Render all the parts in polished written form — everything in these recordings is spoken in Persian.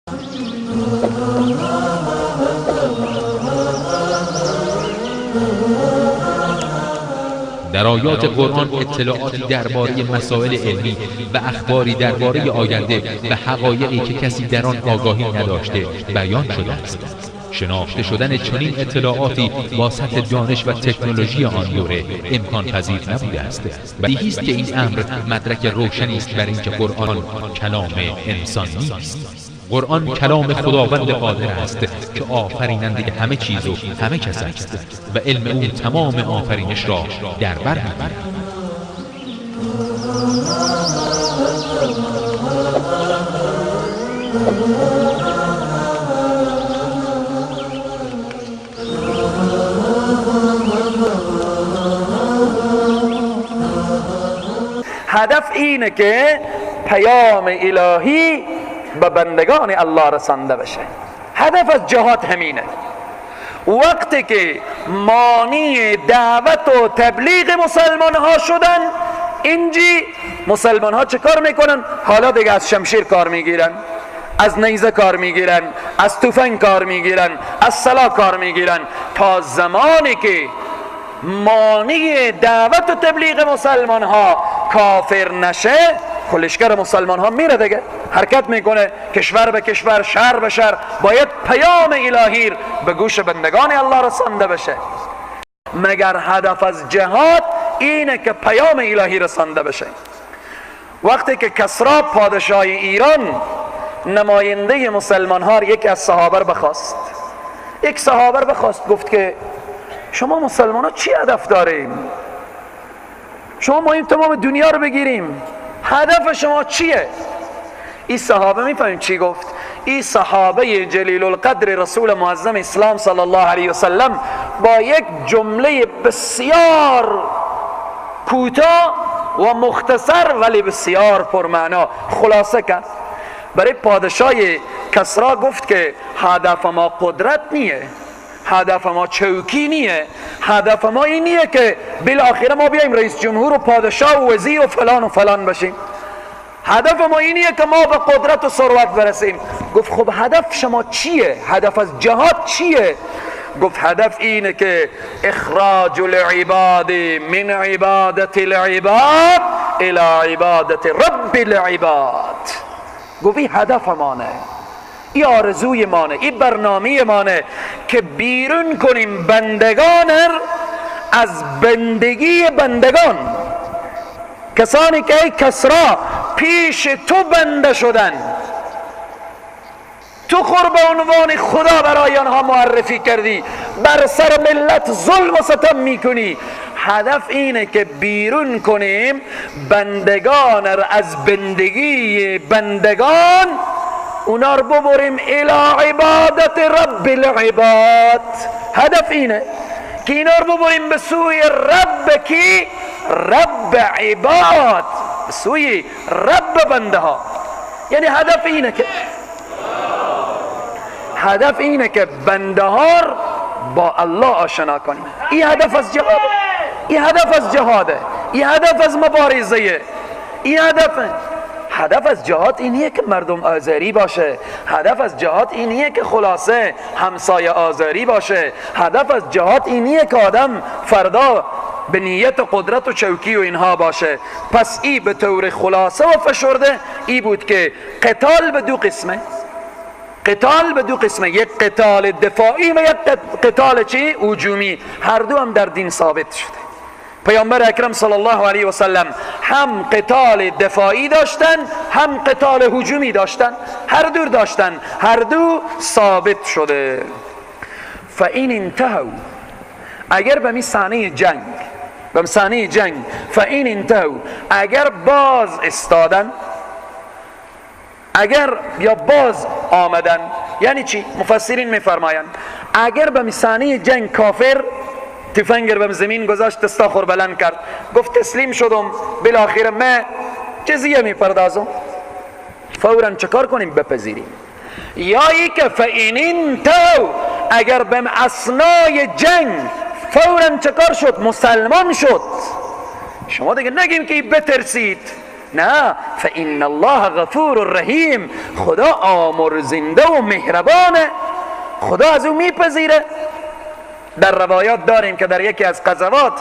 در آیات قرآن اطلاعاتی درباره مسائل علمی و اخباری درباره آینده و حقایقی که کسی در آن آگاهی نداشته بیان شده است. شناخته شدن چنین اطلاعاتی با سطح دانش و تکنولوژی آن دوره امکان پذیر نبوده است. بدیهی است که این امر مدرک روشنی است بر اینکه قرآن کلام انسان نیست. قرآن کلام خداوند قادر است که آفریننده همه چیز و همه کس است و علم او تمام آفرینش را در بر می‌گیرد. هدف اینه که پیام الهی به بندگان الله رسانده بشه. هدف از جهاد همینه. وقتی که مانی دعوت و تبلیغ مسلمان ها شدن، اینجی مسلمان ها چه کار میکنن؟ حالا دیگه از شمشیر کار میگیرن، از نیزه کار میگیرن، از تفنگ کار میگیرن، از سلاح کار میگیرن، تا زمانی که مانی دعوت و تبلیغ مسلمان ها کافر نشه، لشکر مسلمان ها میره دیگه، حرکت میکنه کشور به کشور، شهر به شهر. باید پیام الهی به گوش بندگان الله رسانده بشه. مگر هدف از جهاد اینه که پیام الهی رسانده بشه. وقتی که کسری پادشاه ایران نماینده مسلمان ها یکی از صحابه بخواست، یک صحابه بخواست، گفت که شما مسلمان ها چی هدف داریم؟ شما ما این تمام دنیا رو بگیریم، هدف شما چیه؟ این صحابه میفهمیم چی گفت؟ این صحابه جلیل القدر رسول معظم اسلام صلی الله علیه وسلم با یک جمله بسیار کوتاه و مختصر ولی بسیار پرمعنا خلاصه کرد. برای پادشاه کسری گفت که هدف ما قدرت نیه، هدف ما چوکی نیه، هدف ما این نیه که بالاخره ما بیایم رئیس جمهور و پادشاه و وزیر و فلان بشیم. هدف ما اینیه که ما به قدرت و ثروت برسیم. گفت خب هدف شما چیه؟ هدف از جهاد چیه؟ گفت هدف اینه که اخراج العباد من عبادت العباد الى عبادت رب العباد. گفت این هدف مانه، این آرزوی مانه، این برنامه مانه که بیرون کنیم بندگان از بندگی بندگان. کسانی که ای کسری پیش تو بنده شدن، تو خود به عنوان خدا برای آنها معرفی کردی، بر سر ملت ظلم و ستم میکنی. هدف اینه که بیرون کنیم بندگان از بندگی بندگان، اونا رو ببریم الی عبادت رب العباد. هدف اینه که اینا رو ببریم به سوی رب کی؟ رب عباد، به سوی رب بنده ها. یعنی هدف اینه که بنده ها با الله آشنا کنیم. این هدف از جهاده، این هدف از جهاده، این هدف از مبارزه، این هدف از جهاد اینیه که مردم آذری باشه. هدف از جهاد اینیه که خلاصه همسایه آذری باشه. هدف از جهاد اینیه که آدم فردا به نیت قدرت و چوکی و اینها باشه. پس ای به طور خلاصه و فشرده ای بود که قتال به دو قسمه. قتال به دو قسمه، یک قتال دفاعی و یک قتال چی؟ هجومی. هر دو هم در دین ثابت شده. پیامبر اکرم صلی الله علیه و سلم هم قتال دفاعی داشتن، هم قتال هجومی داشتن. هر دو داشتن، هر دو ثابت شده. فاین انتهوا، اگر به صحنه جنگ فاین انتهوا، اگر باز استادن، اگر یا باز آمدن، یعنی چی؟ مفسرین میفرمایند اگر به صحنه جنگ کافر تفنگر به زمین گذاشت، دستاخور بلند کرد، گفت تسلیم شدم، بالاخره من جزیه میپردازم، فوراً چکار کنیم؟ بپذیریم. یا ای که فاین انتهوا، اگر به اثنای جنگ فوراً چکار شد؟ مسلمان شد. شما دیگه نگیم که بترسید، نه، فإن الله غفور رحیم، خدا آمرزنده و مهربانه، خدا از او میپذیره. در روایات داریم که در یکی از غزوات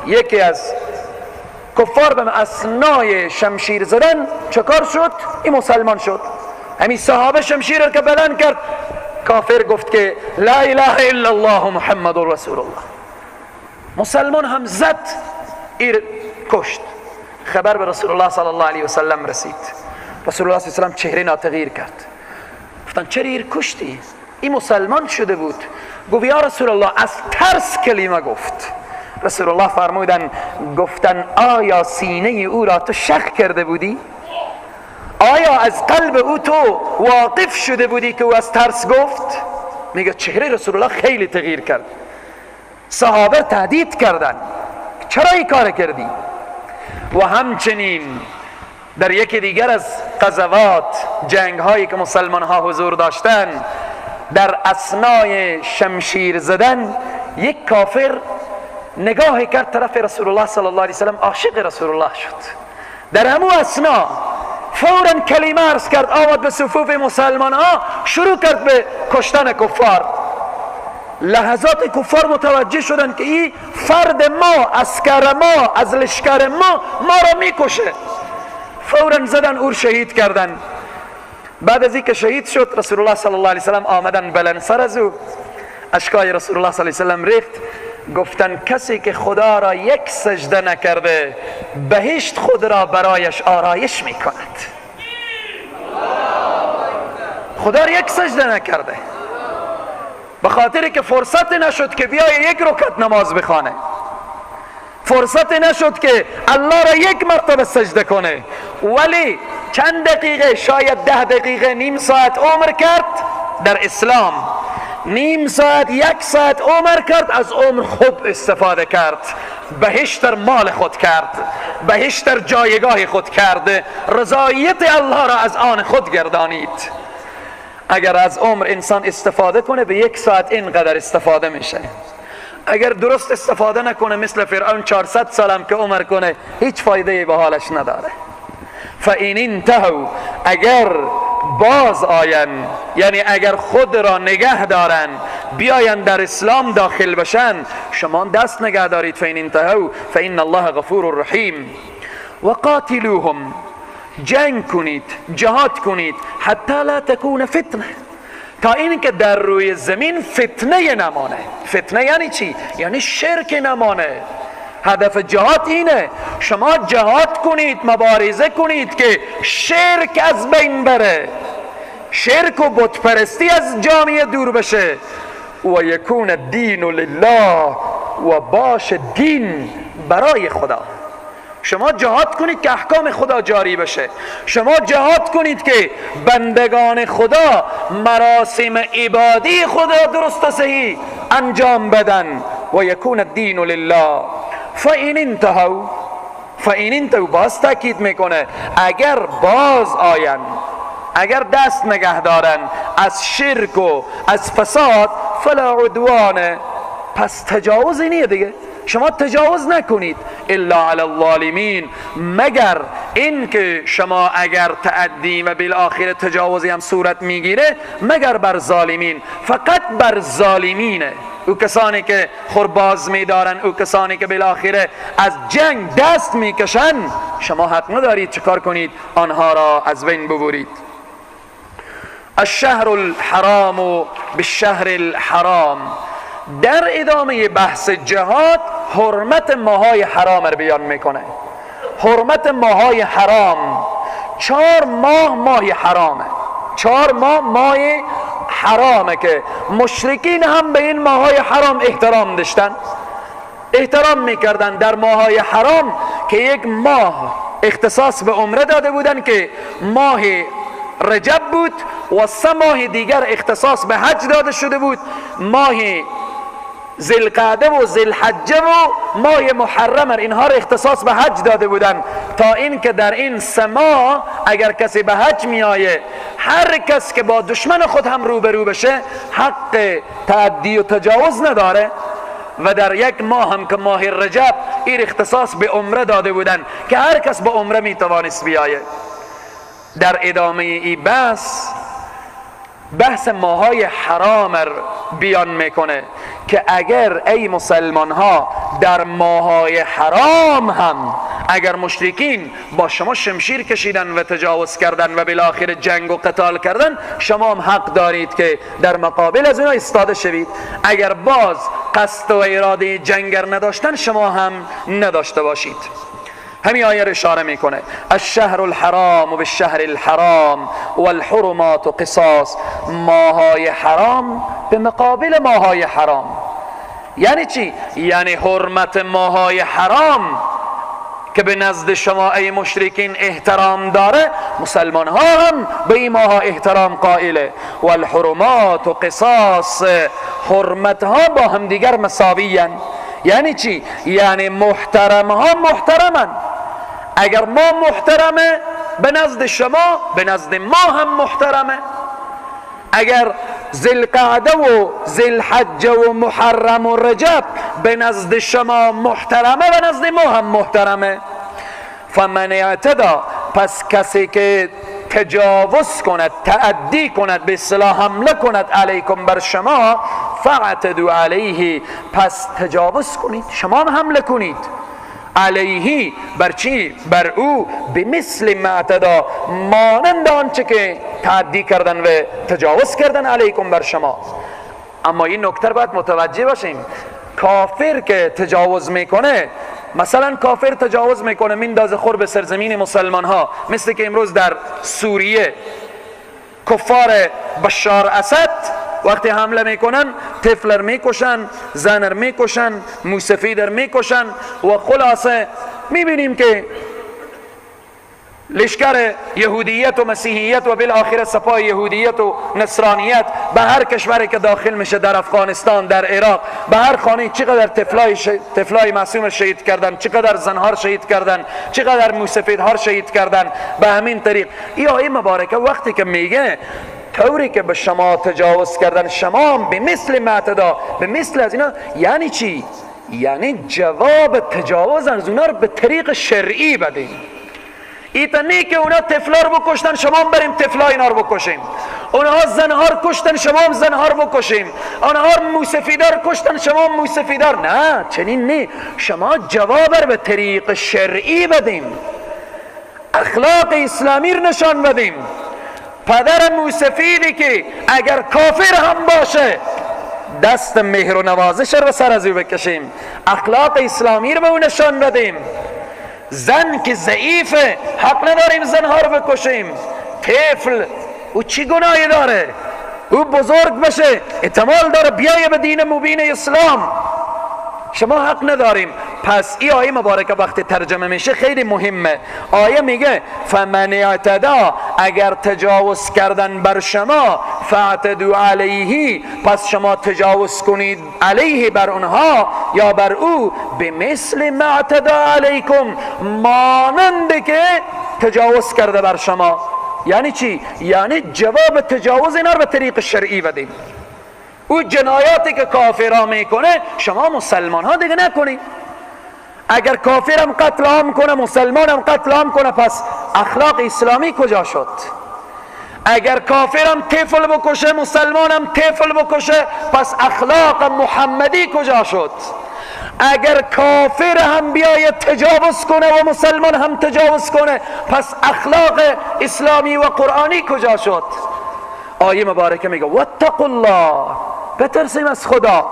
یکی از کفار به اثنای شمشیر زدن چکار شد؟ این مسلمان شد. همین صحابه شمشیر رو که بلند کرد، کافر گفت که لا اله الا الله محمد رسول الله. مسلمان هم زد، ایر کشت. خبر به رسول الله صلی الله علیه و سلم رسید. رسول الله صلی الله علیه و سلم چهره ناتغییر کرد. گفتن چرا ایر کشتی؟ این مسلمان شده بود. گفت یا رسول الله از ترس کلمه گفت. رسول الله فرمودن گفتن آیا سینه او را تو شق کرده بودی؟ آیا از قلب او تو واقف شده بودی که او از ترس گفت؟ میگه چهره رسول الله خیلی تغییر کرد. صحابه تهدید کردن چرا این کار کردی؟ و همچنین در یکی دیگر از غزوات، جنگ هایی که مسلمان ها حضور داشتن، در اثنای شمشیر زدن یک کافر نگاهی کرد طرف رسول الله صلی الله علیه وسلم، عاشق رسول الله شد. در همون اثنا فوراً کلمه عرض کرد، آمد به صفوف مسلمان ها شروع کرد به کشتن کفار. لحظات کفار متوجه شدن که این فرد ما، اسکر ما، از لشکر ما را میکشه. فوراً زدن او شهید کردن. بعد از اینکه شهید شد رسول الله صلی الله علیه وسلم آمدن بلند سر از او، اشکای رسول الله صلی الله علیه وسلم ریخت. گفتن کسی که خدا را یک سجده نکرده بهشت خود را برایش آرایش میکند. خدا را یک سجده نکرده، به خاطر که فرصت نشد که بیای یک رکعت نماز بخوانه، فرصت نشد که الله را یک مرتبه سجده کنه، ولی چند دقیقه، شاید 10 دقیقه، نیم ساعت عمر کرد در اسلام، نیم ساعت، 1 ساعت عمر کرد، از عمر خود استفاده کرد، بهشت در مال خود کرد، بهشت در جایگاه خود کرده، رضایت الله را از آن خود گردانید. اگر از عمر انسان استفاده کنه به 1 ساعت اینقدر استفاده میشه. اگر درست استفاده نکنه مثل فرعون 400 سالم که عمر کنه هیچ فایده به حالش نداره. فإن انتهوا، اگر باز آین، یعنی اگر خود را نگه دارن بیاین در اسلام داخل بشن، شما دست نگه دارید. فإن انتهوا فإن الله غفور رحیم. و قاتلوهم، جنگ کنید، جهاد کنید، حتی لا تکون فتنه، تا این که در روی زمین فتنه نمانه. فتنه یعنی چی؟ یعنی شرک نمانه. هدف جهاد اینه، شما جهاد کنید، مبارزه کنید که شرک از بین بره، شرک و بت پرستی از جامعه دور بشه. و یکون الدین لله، و باش دین برای خدا. شما جهاد کنید که احکام خدا جاری بشه، شما جهاد کنید که بندگان خدا مراسم عبادی خدا درست و صحیح انجام بدن. و یکون الدین لله. فإن انتهوا، باز تاکید میکنه اگر باز آین، اگر دست نگه دارن از شرک و از فساد، فلا عدوان، پس تجاوزی نیه دیگه، شما تجاوز نکنید. الا علی الظالمین، مگر این که شما اگر تعدی و بالاخره تجاوزی هم صورت میگیره، مگر بر ظالمین، فقط بر ظالمینه. او کسانی که خرباز میدارن، او کسانی که بالاخره از جنگ دست میکشن، شما حق ندارید چکار کنید؟ آنها را از بین ببرید. الشهر الحرام بالشهر الحرام، در ادامه بحث جهاد حرمت ماهای حرام را بیان میکنه. حرمت ماهای حرام، 4 ماه ماه حرامه، 4 ماه ماه حرامه که مشرکین هم به این ماهای حرام احترام داشتن، احترام میکردن. در ماهای حرام که یک ماه اختصاص به عمره داده بودن که ماه رجب بود، و 3 ماه دیگر اختصاص به حج داده شده بود، ماه ذوالقعده و ذوالحجه و ماه محرم، اینها را اختصاص به حج داده بودن، تا این که در این 3 ماه اگر کسی به حج میآیه، هر کس که با دشمن خود هم روبرو بشه حق تعدی و تجاوز نداره. و در یک ماه هم که ماه رجب این اختصاص به عمره داده بودن که هر کس به عمره میتوانست بیایه. در ادامه این بحث ماهای حرام بیان میکنه که اگر ای مسلمان ها در ماهای حرام هم اگر مشرکین با شما شمشیر کشیدن و تجاوز کردن و بالاخره جنگ و قتال کردن، شما هم حق دارید که در مقابل از اینا ایستاده شوید. اگر باز قصد و اراده جنگر نداشتن، شما هم نداشته باشید. همین آیه اشاره میکنه الشهر الحرام و بالشهر الحرام والحرمات قصاص. ماهای حرام به مقابل ماهای حرام. یعنی چی؟ یعنی حرمت ماهای حرام که به نزد شما ای مشرکین احترام داره، مسلمان ها هم به این ماها احترام قائله. والحرمات و قصاص، حرمت ها با هم دیگر مساویان. یعنی چی؟ یعنی محترم ها محترمن. اگر ما محترمه به نزد شما، به نزد ما هم محترمه. اگر ذوالقعده و ذوالحجه و محرم و رجب به نزد شما محترمه، به نزد ما هم محترمه. فمن اعتدا، پس کسی که تجاوز کند، تعدی کند، به اصطلاح حمله کند علیکم بر شما، فاعتدوا علیه، پس تجاوز کنید، شما هم حمله کنید. علیه، بر چی؟ بر او. بمثل ما اعتدا، مانند آنچه که تعدی کردن و تجاوز کردن علیکم بر شما. اما این نکته باید متوجه باشیم، کافر که تجاوز میکنه، مثلا کافر تجاوز میکنه میندازه خور به سرزمین مسلمان ها، مثل که امروز در سوریه کفار بشار اسد وقتی حمله میکنن طفلر میکشن، زنر میکشن، موسفیدر میکشن و خلاصه میبینیم که لشکر یهودیت و مسیحیت و بالاخره سپاه یهودیت و نصرانیت به هر کشوری که داخل میشه، در افغانستان، در عراق، به هر خانه چقدر طفلای معصوم شهید کردن، چقدر زنها شهید کردن، چقدر موسفیدها شهید کردن. به همین طریق این آیه مبارکه وقتی که میگه طوری که به شما تجاوز کردن، شما به مثل معتدا، به مثل از اینا، یعنی چی؟ یعنی جواب تجاوز از اونا رو به طریق شرعی بدین. ایتنی که اونا طفلا رو بکشتن، شما هم بریم طفلا اینا رو بکشیم. اونها زنها رو کشتن، شما هم زنها رو بکشیم. اونها موسفیدا رو کشتن، شما هم موسفیدا. نه، چنین نه. شما جواب رو به طریق شرعی بدیم، اخلاق اسلامی رو نشان بدیم. پدر موسفیدی که اگر کافر هم باشه، دست مهر و نوازش رو سر از او بکشیم، اخلاق اسلامی رو به اون نشان بدیم. زن که ضعیفه، حق نداریم زنها رو بکشیم. طفل او چی گناهی داره؟ او بزرگ بشه، احتمال داره بیایه به دین مبین اسلام، شما حق نداریم. پس این آیه مبارکه وقتی ترجمه میشه خیلی مهمه. آیه میگه فمن اعتدا، اگر تجاوز کردن بر شما، فاعتدوا علیه، پس شما تجاوز کنید علیه بر اونها یا بر او، بمثل ما اعتدا علیکم، مانند که تجاوز کرده بر شما. یعنی چی؟ یعنی جواب تجاوز اینا رو به طریق شرعی بدیم. او جنایاتی که کافرها میکنه شما مسلمان ها دیگه نکنید. اگر کافر هم قتل عام کنه، مسلمان هم قتل عام کنه، پس اخلاق اسلامی کجا شد؟ اگر کافر هم طفل بکشه، مسلمان هم طفل بکشه، پس اخلاق محمدی کجا شد؟ اگر کافر هم بیاید تجاوز کنه و مسلمان هم تجاوز کنه، پس اخلاق اسلامی و قرآنی کجا شد؟ آیه مبارکه میگه واتقوا الله، بترسیم از خدا،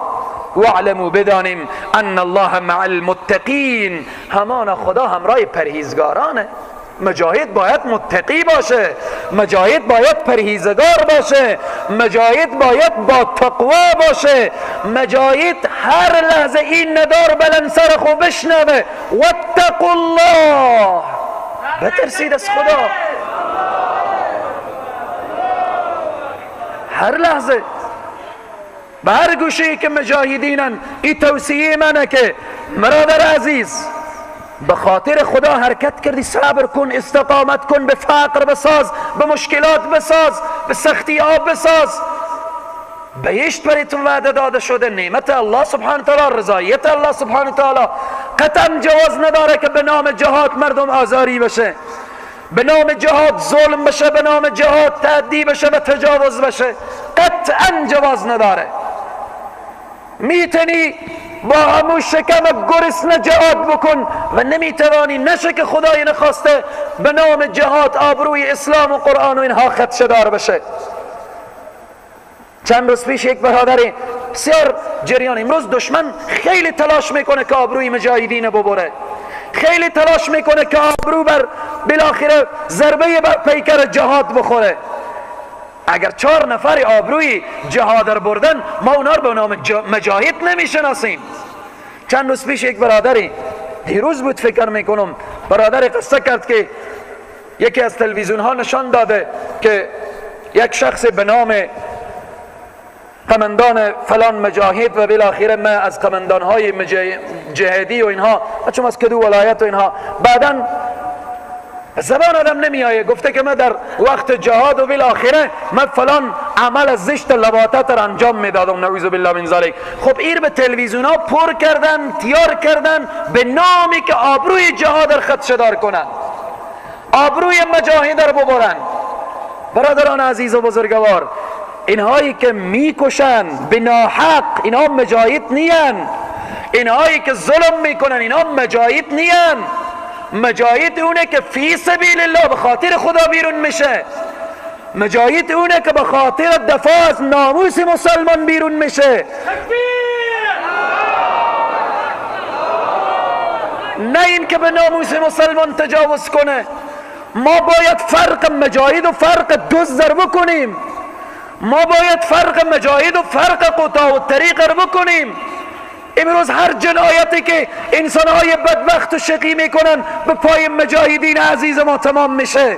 واعلموا، بدانیم ان الله مع المتقین، همان خدا همراه پرهیزگارانه. مجاهد باید متقی باشه، مجاهد باید پرهیزگار باشه، مجاهد باید با تقوا باشه، مجاهد هر لحظه این ندار بلند سر خوب بشنوه واتقوا الله، بترسید از خدا. هر لحظه به هر گوشه‌ای که مجاهدینن، این توصیه منه که برادر عزیز به خاطر خدا حرکت کردی، صبر کن، استقامت کن، به فقر بساز، به مشکلات بساز، به سختی ها بساز. بهشت برایتون وعده داده شده، نعمت الله سبحانه تعالی، رضایت الله سبحانه تعالی. قطعا جواز نداره که به نام جهاد مردم آزاری بشه، به نام جهاد ظلم بشه، به نام جهاد تعدی بشه و تجاوز بشه، قطعا جواز نداره. میتونی با همون شکم گرسنه جهاد بکن و نمیتوانی، نشه که خدای نخواسته به نام جهاد آبروی اسلام و قرآن و اینها خدشه‌دار بشه. چند روز پیش یک برادری بسیار جریان، امروز دشمن خیلی تلاش میکنه که آبروی مجاهدین ببره، خیلی تلاش میکنه که آبرو بر بالاخره ضربه بر پیکر جهاد بخوره. اگر 4 نفر آبروی جهاد رو بردن، ما اونا رو به نام مجاهد نمیشناسیم. چند روز پیش یک برادری، دیروز بود فکر میکنم، برادری قصه کرد که یکی از تلویزیون ها نشان داده که یک شخص به نام قماندان فلان مجاهد و بالاخره ما از قماندان های جهادی و اینها، چون از کدو ولایت و اینها، بعداً زبان آدم نمی آیه گفته که من در وقت جهاد و بالاخره من فلان عمل زشت لواطت را انجام میدادم، نعوذ بالله من ذلک. خب این به تلویزیون ها پر کردن، تیار کردن به نامی که آبروی جهاد را خدشه‌دار کنن، آبروی مجاهد را ببرن. برادران عزیز و بزرگوار، اینهایی که میکشن به ناحق، اینها مجاهد نیان. اینهایی که ظلم میکنن، اینها مجاهد نیان. مجاهد اونه که فی سبیل الله به خاطر خدا بیرون میشه. مجاهد اونه که به خاطر دفاع از ناموس مسلمان بیرون میشه، نه این که به ناموس مسلمان تجاوز کنه. ما باید فرق مجاهد و فرق دزد رو بکنیم. ما باید فرق مجاهد و فرق قطاع الطریق رو بکنیم. امروز هر جنایتی که انسانهای بدبخت و شقی میکنن به پای مجاهدین عزیز ما تمام میشه.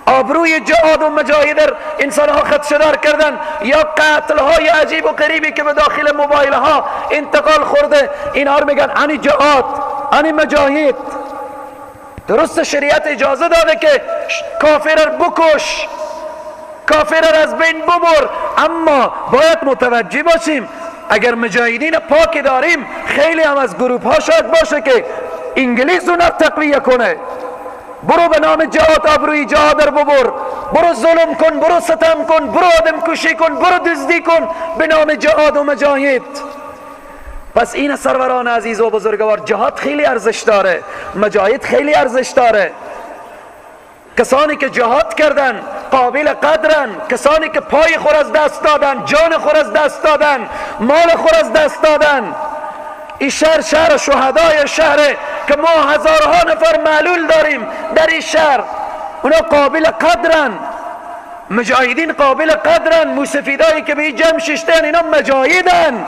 آبروی جهاد و مجاهد انسانها خدشه‌دار کردن، یا قتلهای عجیب و غریبی که به داخل موبایل ها انتقال خورده، اینها رو میگن انی جهاد، انی مجاهد. درست شریعت اجازه داده که کافر رو بکش، کافر رو از بین ببر، اما باید متوجه باشیم اگر مجاهدین پاک داریم، خیلی هم از گروپ ها شاید باشه که انگلیس رو تقویه کنه. برو به نام جهاد آبروی جهاد رو ببر، برو ظلم کن، برو ستم کن، برو آدم کشی کن، برو دزدی کن به نام جهاد و مجاهد. پس این سروران عزیز و بزرگوار، جهاد خیلی ارزش داره، مجاهد خیلی ارزش داره. کسانی که جهاد کردن قابل قدرن، کسانی که پای خور از دست دادن، جان خور از دست دادن، مال خور از دست دادن. این شهر شهدای شهره که ما هزارها نفر معلول داریم در این شهر، اونا قابل قدرن. مجاهدین قابل قدرن، موسفیدایی که به این جمع ششتن اینا مجاهدن.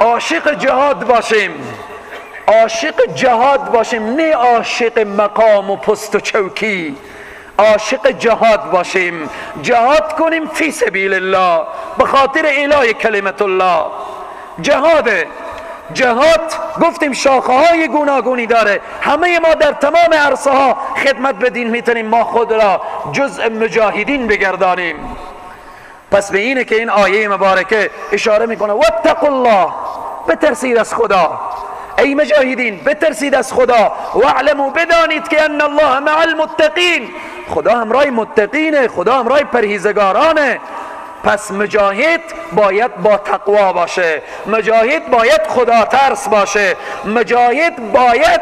عاشق جهاد باشیم، عاشق جهاد باشیم، نه عاشق مقام و پست و چوکی. عاشق جهاد باشیم، جهاد کنیم فی سبیل الله، به خاطر اعلای کلمت الله. جهاد گفتیم شاخه های گوناگونی داره، همه ما در تمام عرصه ها خدمت به دین میتونیم ما خود را جزء مجاهدین بگردانیم. پس به اینه که این آیه مبارکه اشاره میکنه واتقوا الله، بترسید از خدا. ای مجاهدین بترسید از خدا، واعلموا، بدانید که ان الله مع المتقین، خدا همراه متقینه، خدا همراه پرهیزگارانه. پس مجاهد باید با تقوا باشه، مجاهد باید خدا ترس باشه، مجاهد باید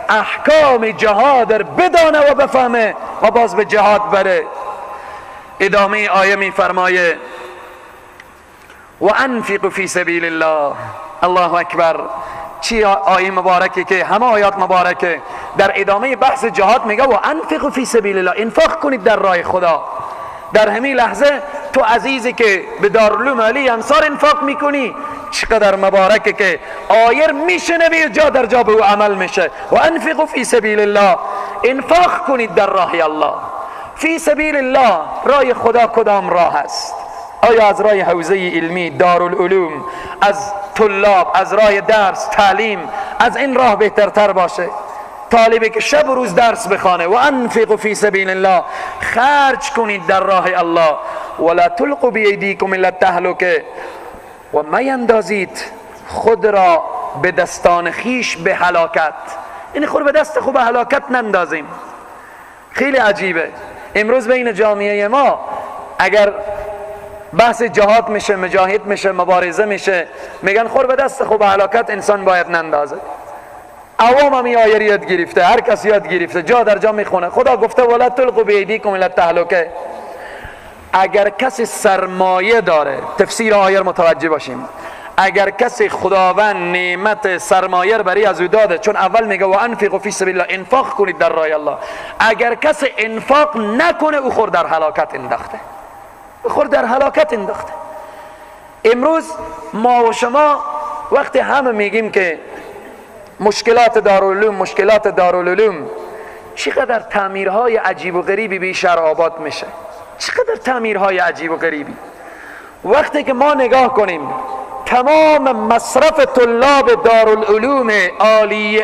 احکام جهاد رو بدانه و بفهمه و باز به جهاد بره. ادامه آیه می فرمایه و انفقوا فی سبیل الله. الله اکبر. چی آیه مبارکه که همه آیات مبارکه در ادامه بحث جهاد میگه و انفقوا فی سبیل الله، انفاق کنید در راه خدا. در همین لحظه تو عزیزی که به دارالعلوم علی انصار انفاق میکنی، چقدر مبارکه که آیه میشنوی جا در جا به او عمل میشه. و انفقوا فی سبیل الله، انفاق کنید در راه الله. فی سبیل الله، راه خدا کدام راه است؟ آیا از راه حوزه علمی دارالعلوم، از طلاب، از راه درس تعلیم، از این راه بهترتر باشه؟ طالبی که شب و روز درس بخوانه و انفقوا فی سبیل الله، خرج کنید در راه الله. ولا تلقوا بایدیکم الی التهلکه، و میندازید خود را به دستان خیش به هلاکت. یعنی خود به دست خوب هلاکت نندازیم. خیلی عجیبه امروز بین جامعه ما اگر بحث جهاد میشه، مجاهد میشه، مبارزه میشه، میگن خود به دست خوب هلاکت انسان باید نندازه. عوام هم آیه یاد گرفته، هر کس یاد گرفته، جا در جا میخونه. خدا گفته ولا تلقوا بایدیکم الی التهلکه. اگر کسی سرمایه داره، تفسیر آیه متوجه باشیم، اگر کسی خداوند نعمت سرمایه برای از او داده، چون اول میگه و انفقوا فی سبیل الله، انفاق کنید در راه الله، اگر کسی انفاق نکنه او خود در هلاکت انداخته، خود در هلاکت انداخته. امروز ما و شما وقتی همه میگیم که مشکلات دارالعلوم چقدر تعمیرهای عجیب و غریبی به شهر آباد میشه، چقدر تعمیرهای عجیب و غریبی. وقتی که ما نگاه کنیم تمام مصرف طلاب دارالعلوم عالی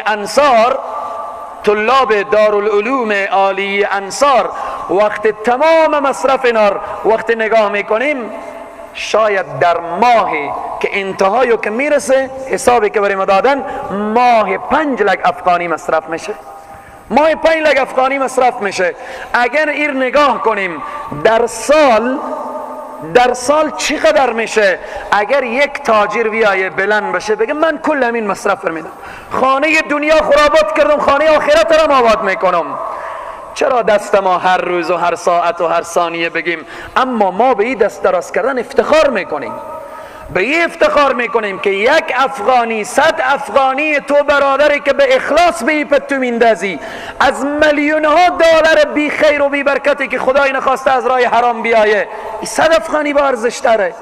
انصار، وقت تمام مصرف نار وقتی نگاه میکنیم، شاید در ماهی که انتهایی که میرسه حسابی که برای ما دادن، ماه 5 لک افغانی مصرف میشه، ماه 5 لک افغانی مصرف میشه. اگر این نگاه کنیم در سال چقدر میشه؟ اگر یک تاجر بیایه بلند بشه بگه من کل همین مصرف میدم، خانه دنیا خرابات کردم، خانه آخرت را آباد میکنم. چرا دست ما هر روز و هر ساعت و هر ثانیه بگیم؟ اما ما به این دست دراز کردن افتخار میکنیم، به این افتخار میکنیم که 1 افغانی 100 افغانی تو برادری که به اخلاص به این پتو میندازی، از میلیون ها دلار بی خیر و بی برکتی که خدای نخواسته از راه حرام بیایه، 100 افغانی با ارزش تره.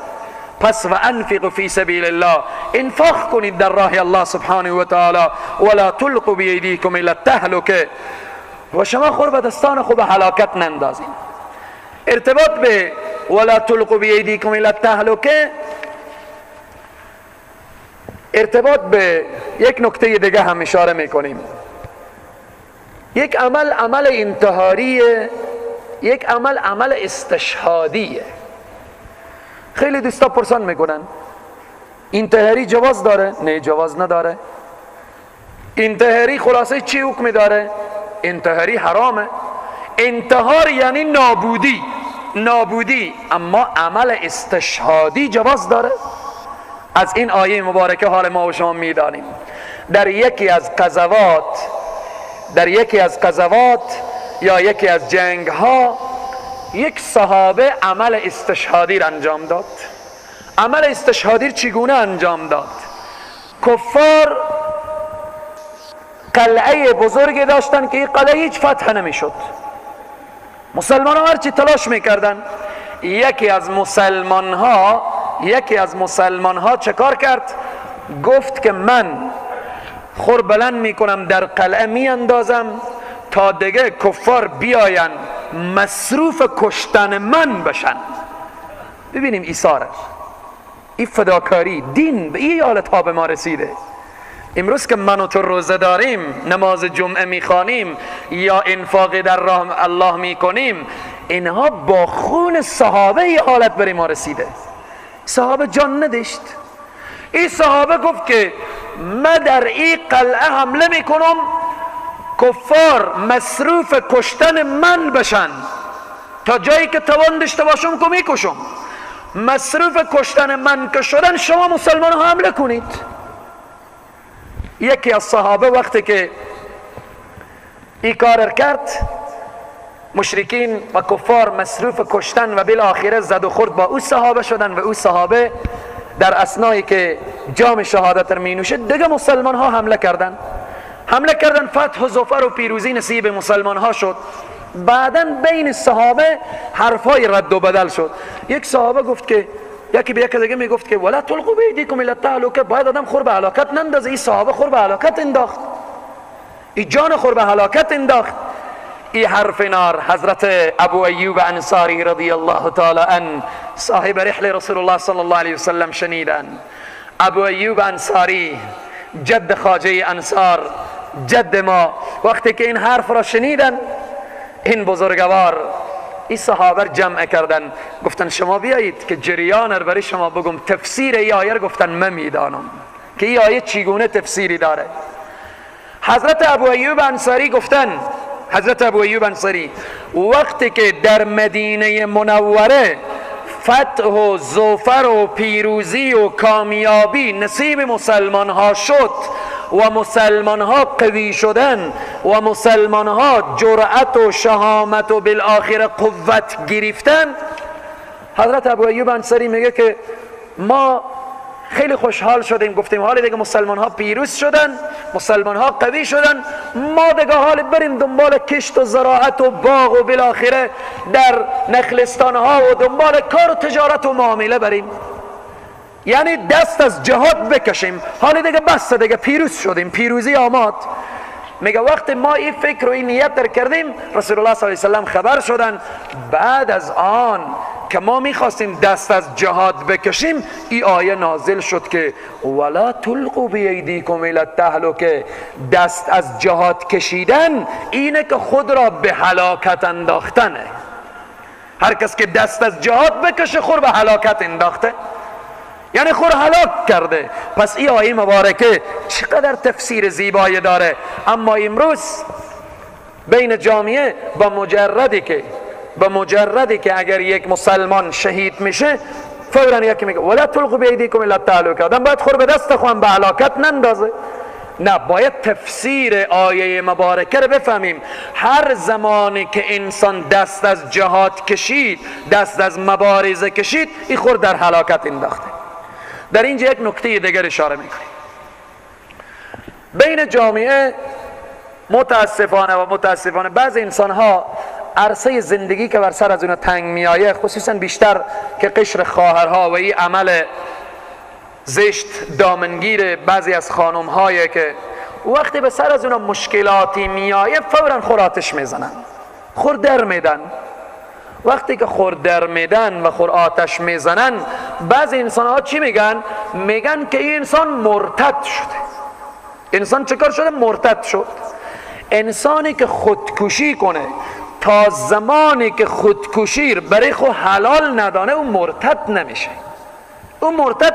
پس و انفقوا فی سبیل الله، انفاق کنید در راه الله سبحانه و تعالی، ولا تلقوا بایدیکم الی التهلکه، و شما خود به دستان خوب هلاکت نندازید. ارتباط به ولا تلقوا بایدیکم الی التهلکه ارتباط به یک نکته دیگه هم اشاره میکنیم. یک عمل انتحاریه، یک عمل استشهادیه. خیلی دوستا پرسان میکنن انتحاری جواز داره؟ نه جواز نداره. انتحاری خلاصه چی حکم داره؟ انتحاری حرامه. انتحار یعنی نابودی، اما عمل استشهادی جواز داره. از این آیه مبارکه حال ما و شما میدانیم. در یکی از غزوات یا یکی از جنگ ها یک صحابه عمل استشهادی را انجام داد. عمل استشهادی چگونه انجام داد؟ کفار قلعه بزرگی داشتن که این قلعه هیچ فتح نمیشد. مسلمان ها هرچی تلاش میکردن. یکی از مسلمان ها چه کار کرد؟ گفت که من خور بلند میکنم در قلعه میاندازم تا دیگه کفار بیاین مصروف کشتن من بشن. ببینیم ایثار، این فداکاری، دین به این حالت ها به ما رسیده. امروز که من و تو روزه داریم، نماز جمعه میخوانیم یا انفاق در راه الله میکنیم، اینها با خون صحابه این حالت برای ما رسیده. صحابه جان نداشت. این صحابه گفت که من در این قلعه حمله میکنم، کفار مصروف کشتن من بشن، تا جایی که توان داشته باشم که میکشم. مصروف کشتن من که شدن، شما مسلمان ها حمله کنید. یکی از صحابه وقتی که این کار کرد، مشرکین و کفار مصروف کشتن و بالاخره زد و خورد با او صحابه شدن و او صحابه در اثنایی که جام شهادت را می نوشد دیگه مسلمان ها حمله کردن، فتح و ظفر و پیروزی نصیب مسلمان ها شد. بعداً بین صحابه حرفای رد و بدل شد. یک صحابه گفت که یکی به یک دیگه می گفت که ولا تلقوا بایدیکم الی التهلکه، باید آدم خور به هلاکت نندازه. این صحابه خور به هلاکت انداخت، این جان خور به هلاکت انداخت. این حرف نار حضرت ابو ایوب انصاری رضی الله تعالی عنه، صاحب رحل رسول الله صلی الله علیه وسلم شنیدن. ابو ایوب انصاری جد خواجه انصار، جد ما، وقتی که این حرف را شنیدن، این بزرگوار این صحابه جمع کردن، گفتن شما بیایید که جریان رو برای شما بگم. تفسیر این آیه گفتن من میدانم که این آیه چگونه تفسیری داره. حضرت ابو ایوب انصاری گفتن، حضرت ابو ایوب انصاری وقتی که در مدینه منوره فتح و ظفر و پیروزی و کامیابی نصیب مسلمان ها شد و مسلمان ها قوی شدن و مسلمان ها جرأت و شهامت و بالاخره قوت گرفتن، حضرت ابو ایوب انصاری میگه که ما خیلی خوشحال شدیم، گفتیم حالا دیگه مسلمان ها پیروز شدن، مسلمان ها قوی شدن، ما دیگه حال بریم دنبال کشت و زراعت و باغ و بالاخره در نخلستان ها و دنبال کار و تجارت و معامله بریم، یعنی دست از جهاد بکشیم، حالا دیگه بس دیگه پیروز شدیم، پیروزی آماد. میگه وقتی ما این فکر و این نیت در کردیم، رسول الله صلی الله علیه و سلم خبر شدن. بعد از آن که ما میخواستیم دست از جهاد بکشیم، این آیه نازل شد که ولا تلقوا بایدیکم الی التهلکه. دست از جهاد کشیدن اینه که خود را به هلاکت انداختنه. هر کس که دست از جهاد بکشه خود به هلاکت انداخته، یعنی خود هلاک کرده. پس این آیه مبارکه چقدر تفسیر زیبایی داره. اما امروز بین جامعه با مجردی که اگر یک مسلمان شهید میشه، فوراً یکی میگه ولا تلقوا بایدیکم الی التهلکه. آدم باید خود به دست خود به هلاکت نندازه. نه، باید تفسیر آیه مبارکه رو بفهمیم. هر زمانی که انسان دست از جهاد کشید، دست از مبارزه کشید، این خود در هلاکت انداخته. در اینجا یک نکته دیگر اشاره میکنیم. بین جامعه متاسفانه بعض انسان ها عرصه زندگی که بر سر از اون تنگ میایه، خصوصا بیشتر که قشر خواهرها و این عمل زشت دامنگیر بعضی از خانم هایی که وقتی به سر از اون مشکلاتی میایه فوراً خوراتش میزنن، خور در میدن. وقتی که خور در میدن و خور آتش میزنن، بعضی انسان ها چی میگن؟ میگن که این انسان مرتد شده. انسان چه کار شده؟ مرتد شد. انسانی که خودکشی کنه تا زمانی که خودکشی برای خود حلال ندانه، اون مرتد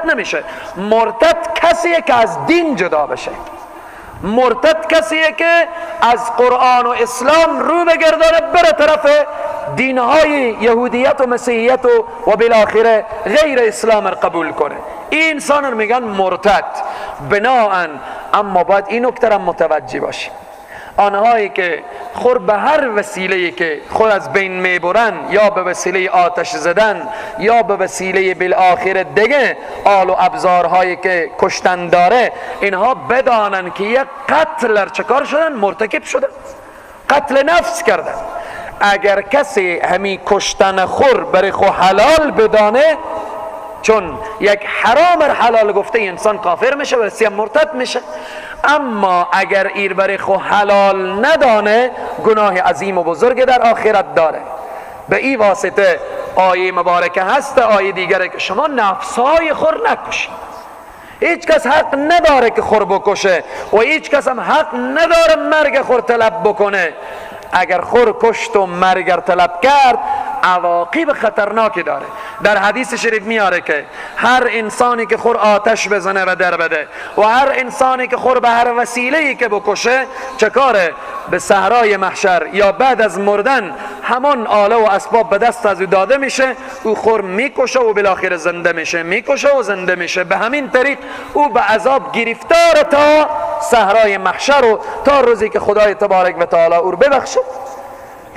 نمیشه. مرتد کسیه که از دین جدا بشه. مرتد کسیه که از قرآن و اسلام رو بگردانه بره طرف دینهای یهودیت و مسیحیت و بالاخره غیر اسلام را قبول کنه. این انسان رو میگن مرتد. بناهن اما باید این نکته را متوجه باشیم، آنهایی که خود به هر وسیله‌ای که خود از بین میبرن، یا به وسیله آتش زدن یا به وسیله بالاخره دیگه آل و ابزارهایی که کشتن داره، اینها بدانن که یک قتل چکار شدن؟ مرتکب شدن، قتل نفس کردن. اگر کسی همین کشتن خور برای خود حلال بدانه، چون یک حرام حلال گفته انسان کافر میشه و رسیم مرتد میشه. اما اگر ایر برای خود حلال ندانه، گناه عظیم و بزرگ در آخرت داره. به این واسطه آیه مبارکه هست. آیه دیگره که شما نفسهای خور نکشید. هیچ کس حق نداره که خور بکشه و هیچ کس هم حق نداره مرگ خور طلب بکنه. اگر خور کشت و مرگ طلب کرد، عواقب خطرناکی داره. در حدیث شریف میاره که هر انسانی که خور آتش بزنه و در بده و هر انسانی که خور به هر وسیله‌ای که بکشه، چه کاره؟ به صحرای محشر یا بعد از مردن همان آله و اسباب به دست از او داده میشه، او خور میکشه و بالاخره زنده میشه، میکشه و زنده میشه. به همین طریق او به عذاب گرفتار تا صحرای محشر و تا روزی که خدای تبارک و تعالی او رو ببخشه.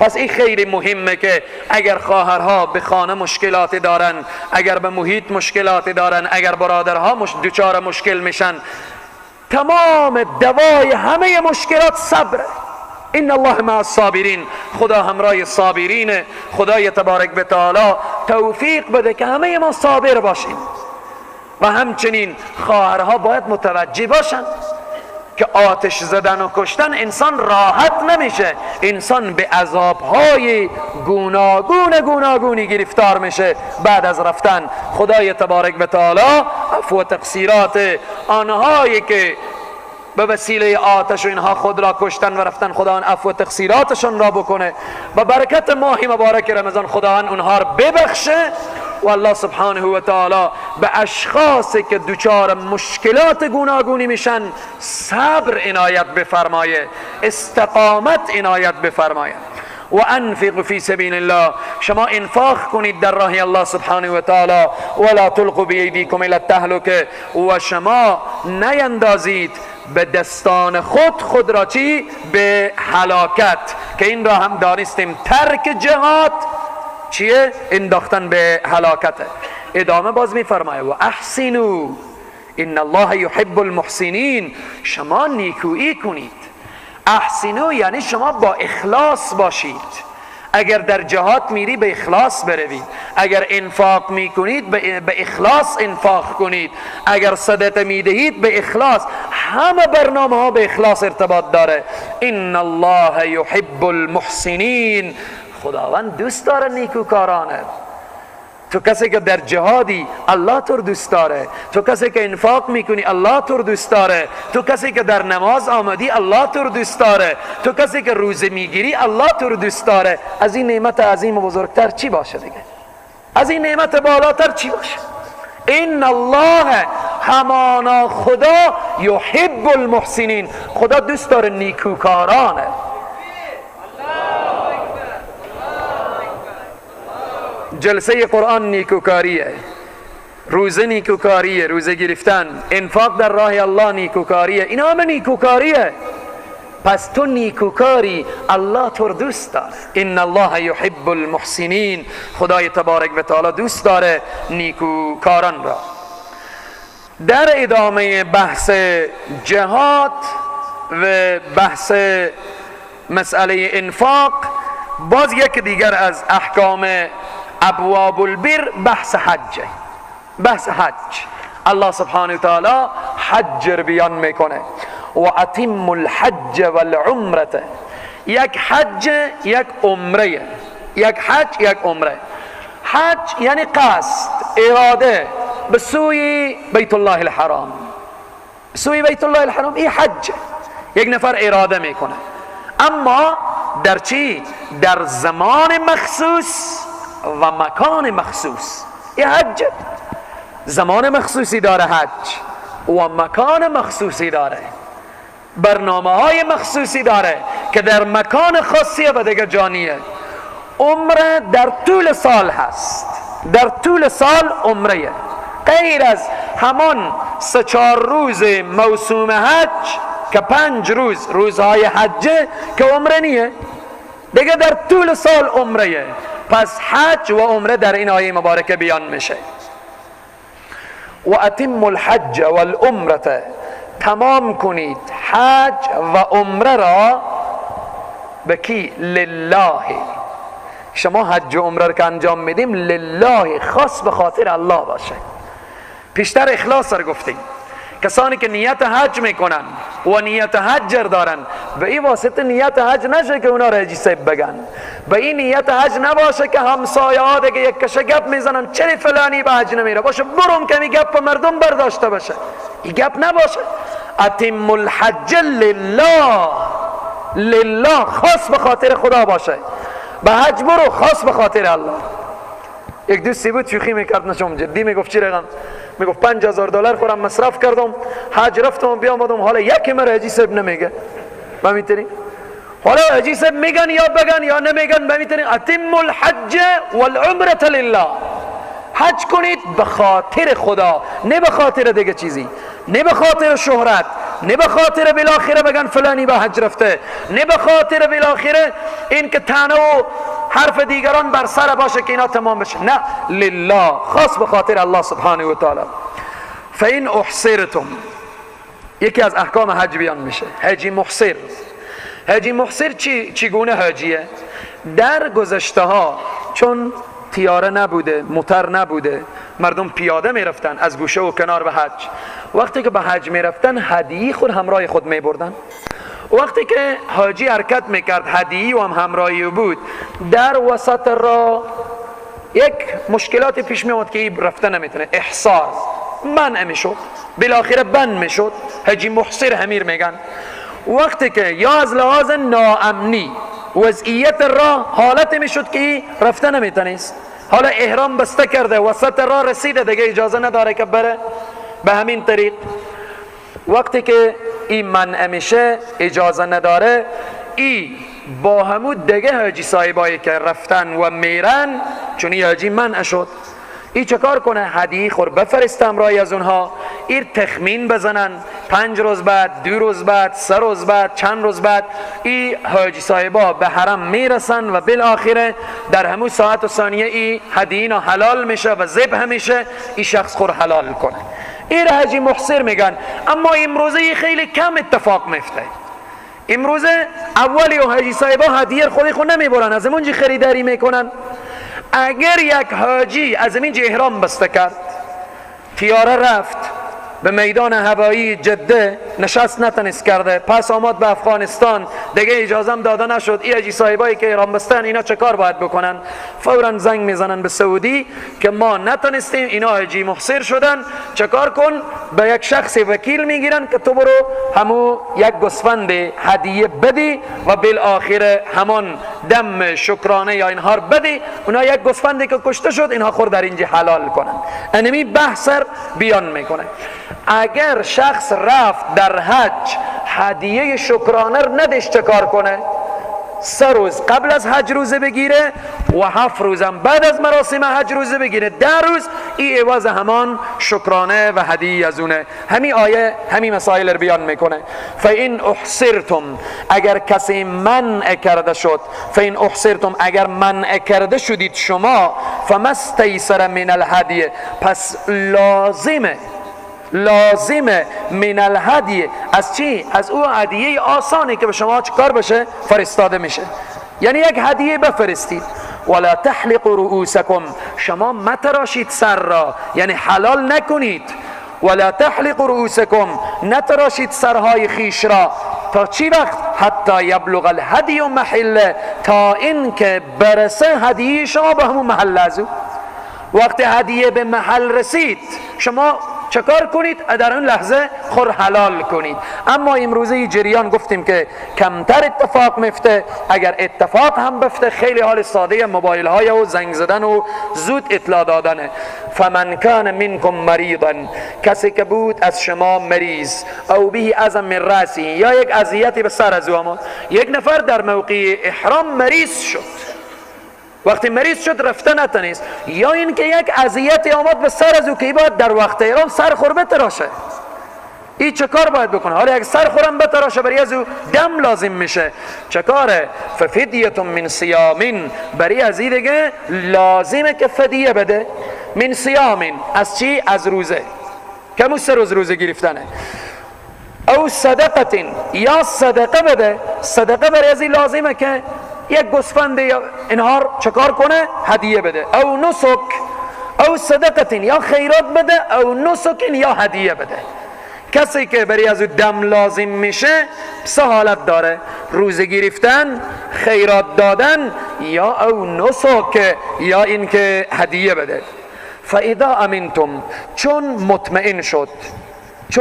پس این خیلی مهمه که اگر خواهرها به خانه مشکلاتی دارن، اگر به محیط مشکلاتی دارن، اگر برادرها دچار مشکل میشن، تمام دوای همه مشکلات صبره. ان الله مع الصابرین. خدا همراه صابرینه. خدای تبارک و تعالی توفیق بده که همه ما صابر باشیم. و همچنین خواهرها باید متوجه باشن که آتش زدن و کشتن انسان راحت نمیشه. انسان به عذابهای گوناگونی گرفتار میشه بعد از رفتن. خدای تبارک و تعالی عفو و تقصیرات آنهایی که به وسیله آتش و اینها خود را کشتن و رفتن، خداوند عفو و تقصیراتشان را بکنه. با برکت ماه مبارک رمضان خداوند اونها را ببخشه و الله سبحانه و تعالی به اشخاصی که دچار مشکلات گوناگونی میشن صبر عنایت بفرمایه، استقامت عنایت بفرمایه. و انفقوا فی سبیل الله، شما انفاق کنید در راه الله سبحانه و تعالی. ولا تلقوا بایدیکم الی التهلکه، و شما نیندازید به دستان خود را چی؟ به هلاکت، که این را هم دانستیم ترک جهاد چیه؟ انداختن به هلاکته. ادامه باز میفرمایه و احسنوا ان الله یحب المحسنین، شما نیکویی کنید. احسنوا یعنی شما با اخلاص باشید. اگر در جهاد میری به اخلاص بروید، اگر انفاق میکنید به اخلاص انفاق کنید، اگر صدقه میدهید به اخلاص. همه برنامه ها به اخلاص ارتباط داره. ان الله یحب المحسنین، خداوند دوست داره نیکوکارانه. تو کسی که در جهادی الله تو دوست داره، تو کسی که انفاق میکنی الله تو دوست داره، تو کسی که در نماز آمدی الله تو دوست داره، تو کسی که روزه میگیری الله تو دوست داره. از این نعمت عظیم و بزرگتر چی باشه دیگه؟ از این نعمت بالاتر چی باشه؟ ان الله، همانا خدا، یحب المحسنین، خدا دوست داره نیکوکارانه. جلسه قرآن نیکوکاریه، روزه نیکوکاریه، روزه گرفتن، انفاق در راه الله نیکوکاریه، اینا همه نیکوکاریه. پس تو نیکوکاری، الله تو دوست داره. ان الله یحب المحسنین، خدای تبارک و تعالی دوست داره نیکوکاران را. در ادامه بحث جهاد و بحث مسئله انفاق، باز یک دیگر از احکام ابواب البر بحث حج. بحث حج، الله سبحانه و تعالی حج رو بیان میکنه و اتم الحج والعمره. یک حج یک عمره، یک حج یک عمره. حج یعنی قصد، اراده به سوی بیت الله الحرام، سوی بیت الله الحرام، این حج یک نفر اراده میکنه. اما در چی؟ در زمان مخصوص و مکان مخصوص. این حج زمان مخصوصی داره حج و مکان مخصوصی داره، برنامه های مخصوصی داره که در مکان خاصی و دیگه جانیه. عمره در طول سال هست، در طول سال عمره، غیر از همان 3-4 روز موسوم حج که 5 روز روزهای حجه که عمره نیه دیگه، در طول سال عمره. پس حج و عمره در این آیه مبارکه بیان میشه. و اتم الحج والعمره، تمام کنید حج و عمره را به کی؟ لله. شما حج و عمره را که انجام میدیم لله، خاص به خاطر الله باشه. پیشتر اخلاص را گفتیم. کسانی که نیت حج میکنن و نیت حج دارن، به این واسطه نیت حج نشه که اونا رجی سب بگن، به این نیت حج نباشه که همسایه ها دیگه یک کشه گپ میزنن چرا فلانی به حج نمیره، باشه برم کمی گپ مردم برداشته باشه، این گپ نباشه. اتم الحج لله، لله خاص به خاطر خدا باشه. به حج برو خاص به خاطر الله. یک دوستی بود شوخی میکرد، نشم جدی میگفت چی رقم؟ میگفت $5000 خورم مصرف کردم، حج رفتم بیامدم، حالا یکی مرا حجی صاحب نمیگه. بمیتونی؟ حالا حجی صاحب میگن یا بگن یا نمیگن، بمیتونی؟ اتم الحج والعمره لله، حج کنید به خاطر خدا، نه به خاطر دیگه چیزی، نه به خاطر شهرت، نه به خاطر بالاخره بگن فلانی به حج رفته، نه به خاطر بالاخره این که تنه و حرف دیگران بر سر باشه که اینا تمام بشه. نه، لله، خاص به خاطر الله سبحانه و تعالی. فین احصرتم، یکی از احکام حج بیان میشه. حجی محصر، حجی محصر چگونه حجیه؟ در گذشته ها چون تیاره نبوده، موتر نبوده، مردم پیاده میرفتن از گوشه و کنار به حج. وقتی که به حج میرفتن هدیه خود همراه خود میبردن. وقتی که حاجی حرکت میکرد هدیه و هم همراهی بود، در وسط را یک مشکلات پیش میاد که این رفته نمیتونه، احصار. منع میشد، بالاخره بند میشد. حاجی محصر همیر میگن وقتی که یا از لحاظ ناامنی وضعیت راه حالت میشد که رفته نمیتونست، حالا احرام بسته کرده وسط راه رسیده دیگه اجازه نداره که بره، به همین طریق وقتی که این منع میشه اجازه نداره، ای با همون دیگه حاجی صاحبایی که رفتن و میرن چون این حاجی منع شد، ای چه کار کنه؟ هدیه خور بفرست همراهی از اونها، این تخمین بزنن 5 روز بعد، 2 روز بعد، 3 روز بعد، چند روز بعد این حاجی صاحبا به حرم میرسن و بالاخره در همون ساعت و ثانیه این هدیه حلال میشه و ذبح میشه، این شخص خور حلال کنه. این حاجی محصر میگن. اما امروزه خیلی کم اتفاق میفته. امروزه اولی و حاجی صاحبا هدیه خود نمیبرن، از اونجا خریداری میکنن. اگر یک حاجی از اینجا احرام بسته کرد، تیاره رفت به میدان هوایی جده نشست نتونست کرده، پس آمد به افغانستان دیگه اجازه داده نشد، این حاجی صاحبایی که احرام بستن اینا چه کار باید بکنن؟ فورا زنگ میزنن به سعودی که ما نتونستیم، اینا حاجی محصر شدن، چه کار کن؟ به یک شخص وکیل میگیرن که تو برو همو یک گوسفند هدیه بدی و بالاخره همان دم شکرانه یا اینها بدی، اونا یک گوسفندی که کشته شد اینها خور در اینجا حلال کنن. انمی بحثر بیان میکنه. اگر شخص رفت در حج هدیه شکرانه نداشت چه کار کنه؟ 3 روز قبل از حج روزه بگیره و 7 روزم بعد از مراسم حج روزه بگیره، 10 روز این عوض همان شکرانه و هدیه از اونه. همین آیه همین مسائل رو بیان میکنه. فَإِنْ اُحْصِرْتُمْ اگر کسی منع کرده شد، فَإِنْ اُحْصِرْتُمْ اگر منع کرده شدید شما، فَمَا اسْتَيْسَرَ مِنَ الْهَدْيِ پس لازمه من الهدیه از چی؟ از او هدیه آسانی که به شما چکار بشه؟ فرستاده میشه. یعنی یک هدیه بفرستید. ولا تحلقوا رؤوسکم شما متراشید سر را، یعنی حلال نکنید. ولا تحلقوا رؤوسکم نتراشید سرهای خیش را تا چی وقت؟ حتی یبلغ الهدی محله تا این که برسه هدیه شما به همون محل ازو. وقتی هدیه به محل رسید شما چکار کنید؟ در اون لحظه خور حلال کنید. اما امروزه جریان گفتیم که کمتر اتفاق میفته، اگر اتفاق هم بفته خیلی حال ساده موبایل های و زنگ زدن و زود اطلاع دادنه. فمن کان منکم مریضا کسی که بود از شما مریض، او به اذى من رأسه یا یک اذیتی به سر از او، یک نفر در موقع احرام مریض شد، وقتی مریض شد رفته نتونست، یا این که یک اذیتی آمد به سر از او که باید در وقت احرام سر خور بتراشه، این چه کار باید بکنه؟ حالا یک سر خورم بتراشه برای از او دم لازم میشه، چه کاره؟ ففدیه من صیام برای از این دیگه لازمه که فدیه بده. من صیام از چی؟ از روزه، کمو 3 روز روزه گرفتنه. او صدقه یا صدقه بده، صدقه برای از این لازمه که یک گوسفند یا انهار چکار کنه؟ هدیه بده. او نسک او صدقه یا خیرات بده، او نسک یا هدیه بده. کسی که برای از دم لازم میشه 3 حالت داره: روزه گرفتن، خیرات دادن، یا او نسک یا اینکه هدیه بده. فاذا امنتم چون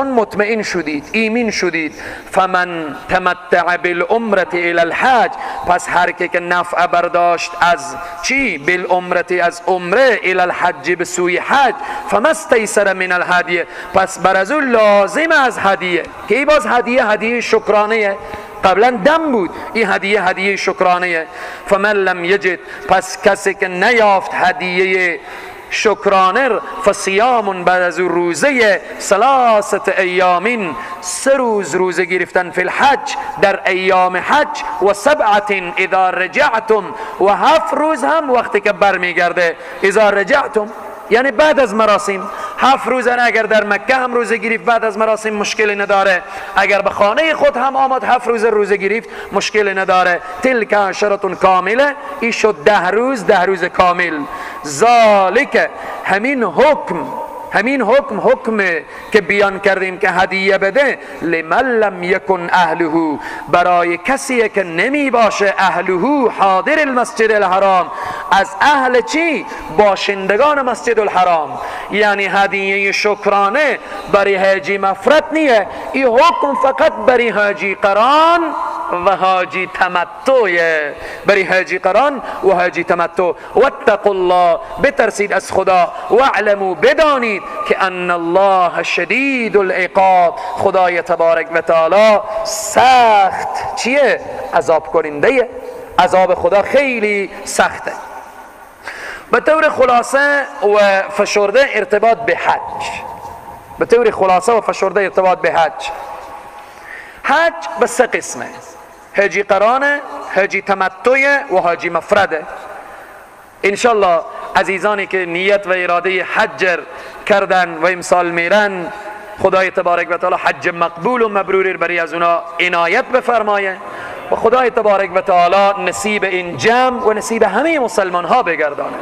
مطمئن شدید، ایمن شدید، فمن تمتع بالعمره الى الحج پس هر که نفع برداشت از چی؟ بالعمره از عمره الى الحج به سوی حج، فما استیسر من الهدیه پس بر از اون لازم از هدیه که ای باز هدیه شکرانه، قبلا دم بود، این هدیه شکرانه. فمن لم یجد پس کسی که نیافت هدیه شکرانه، فصیام بعد از روزه 3 ایام 3 روز روزه گرفتن فی الحج در ایام حج، و 7 اذا رجعتم و 7 روز هم وقتی که برمیگرده. اذا رجعتم یعنی بعد از مراسم 7 روز، اگر در مکه هم روزه گرفت بعد از مراسم مشکلی نداره، اگر به خانه خود هم آمد 7 روز روزه گرفت مشکلی نداره. تلک عشرة کامله این شد 10 روز کامل. ذالک همین حکم همین حکم که بیان کردیم که هدیه بده، لمن لم یکن اهله، برای کسی که نمی باشه اهله حاضر المسجد الحرام، از اهل چی؟ باشندگان مسجد الحرام. یعنی هدیه شکرانه برای حاجی مفرد نیه، این حکم فقط برای حاجی قران و حاجی تمتع، برای حاجی قران و حاجی تمتع. واتقوا الله، بترسید از خدا، واعلموا، بدانید که ان الله شدید العقاب، خدای تبارک و تعالی سخت چیه؟ عذاب کننده، عذاب خدا خیلی سخته. به طور خلاصه و فشرده ارتباط به حج، به طور خلاصه و فشرده ارتباط به حج. حج به سه قسمه: حاجی قرانه، حاجی تمتع و حاجی مفرده. انشالله عزیزانی که نیت و اراده حج کردن و امسال میرن، خدای تبارک و تعالی حج مقبول و مبرور برای از اونا عنایت بفرمایه و خدای تبارک و تعالی نصیب این جمع و نصیب همه مسلمان ها بگردانه.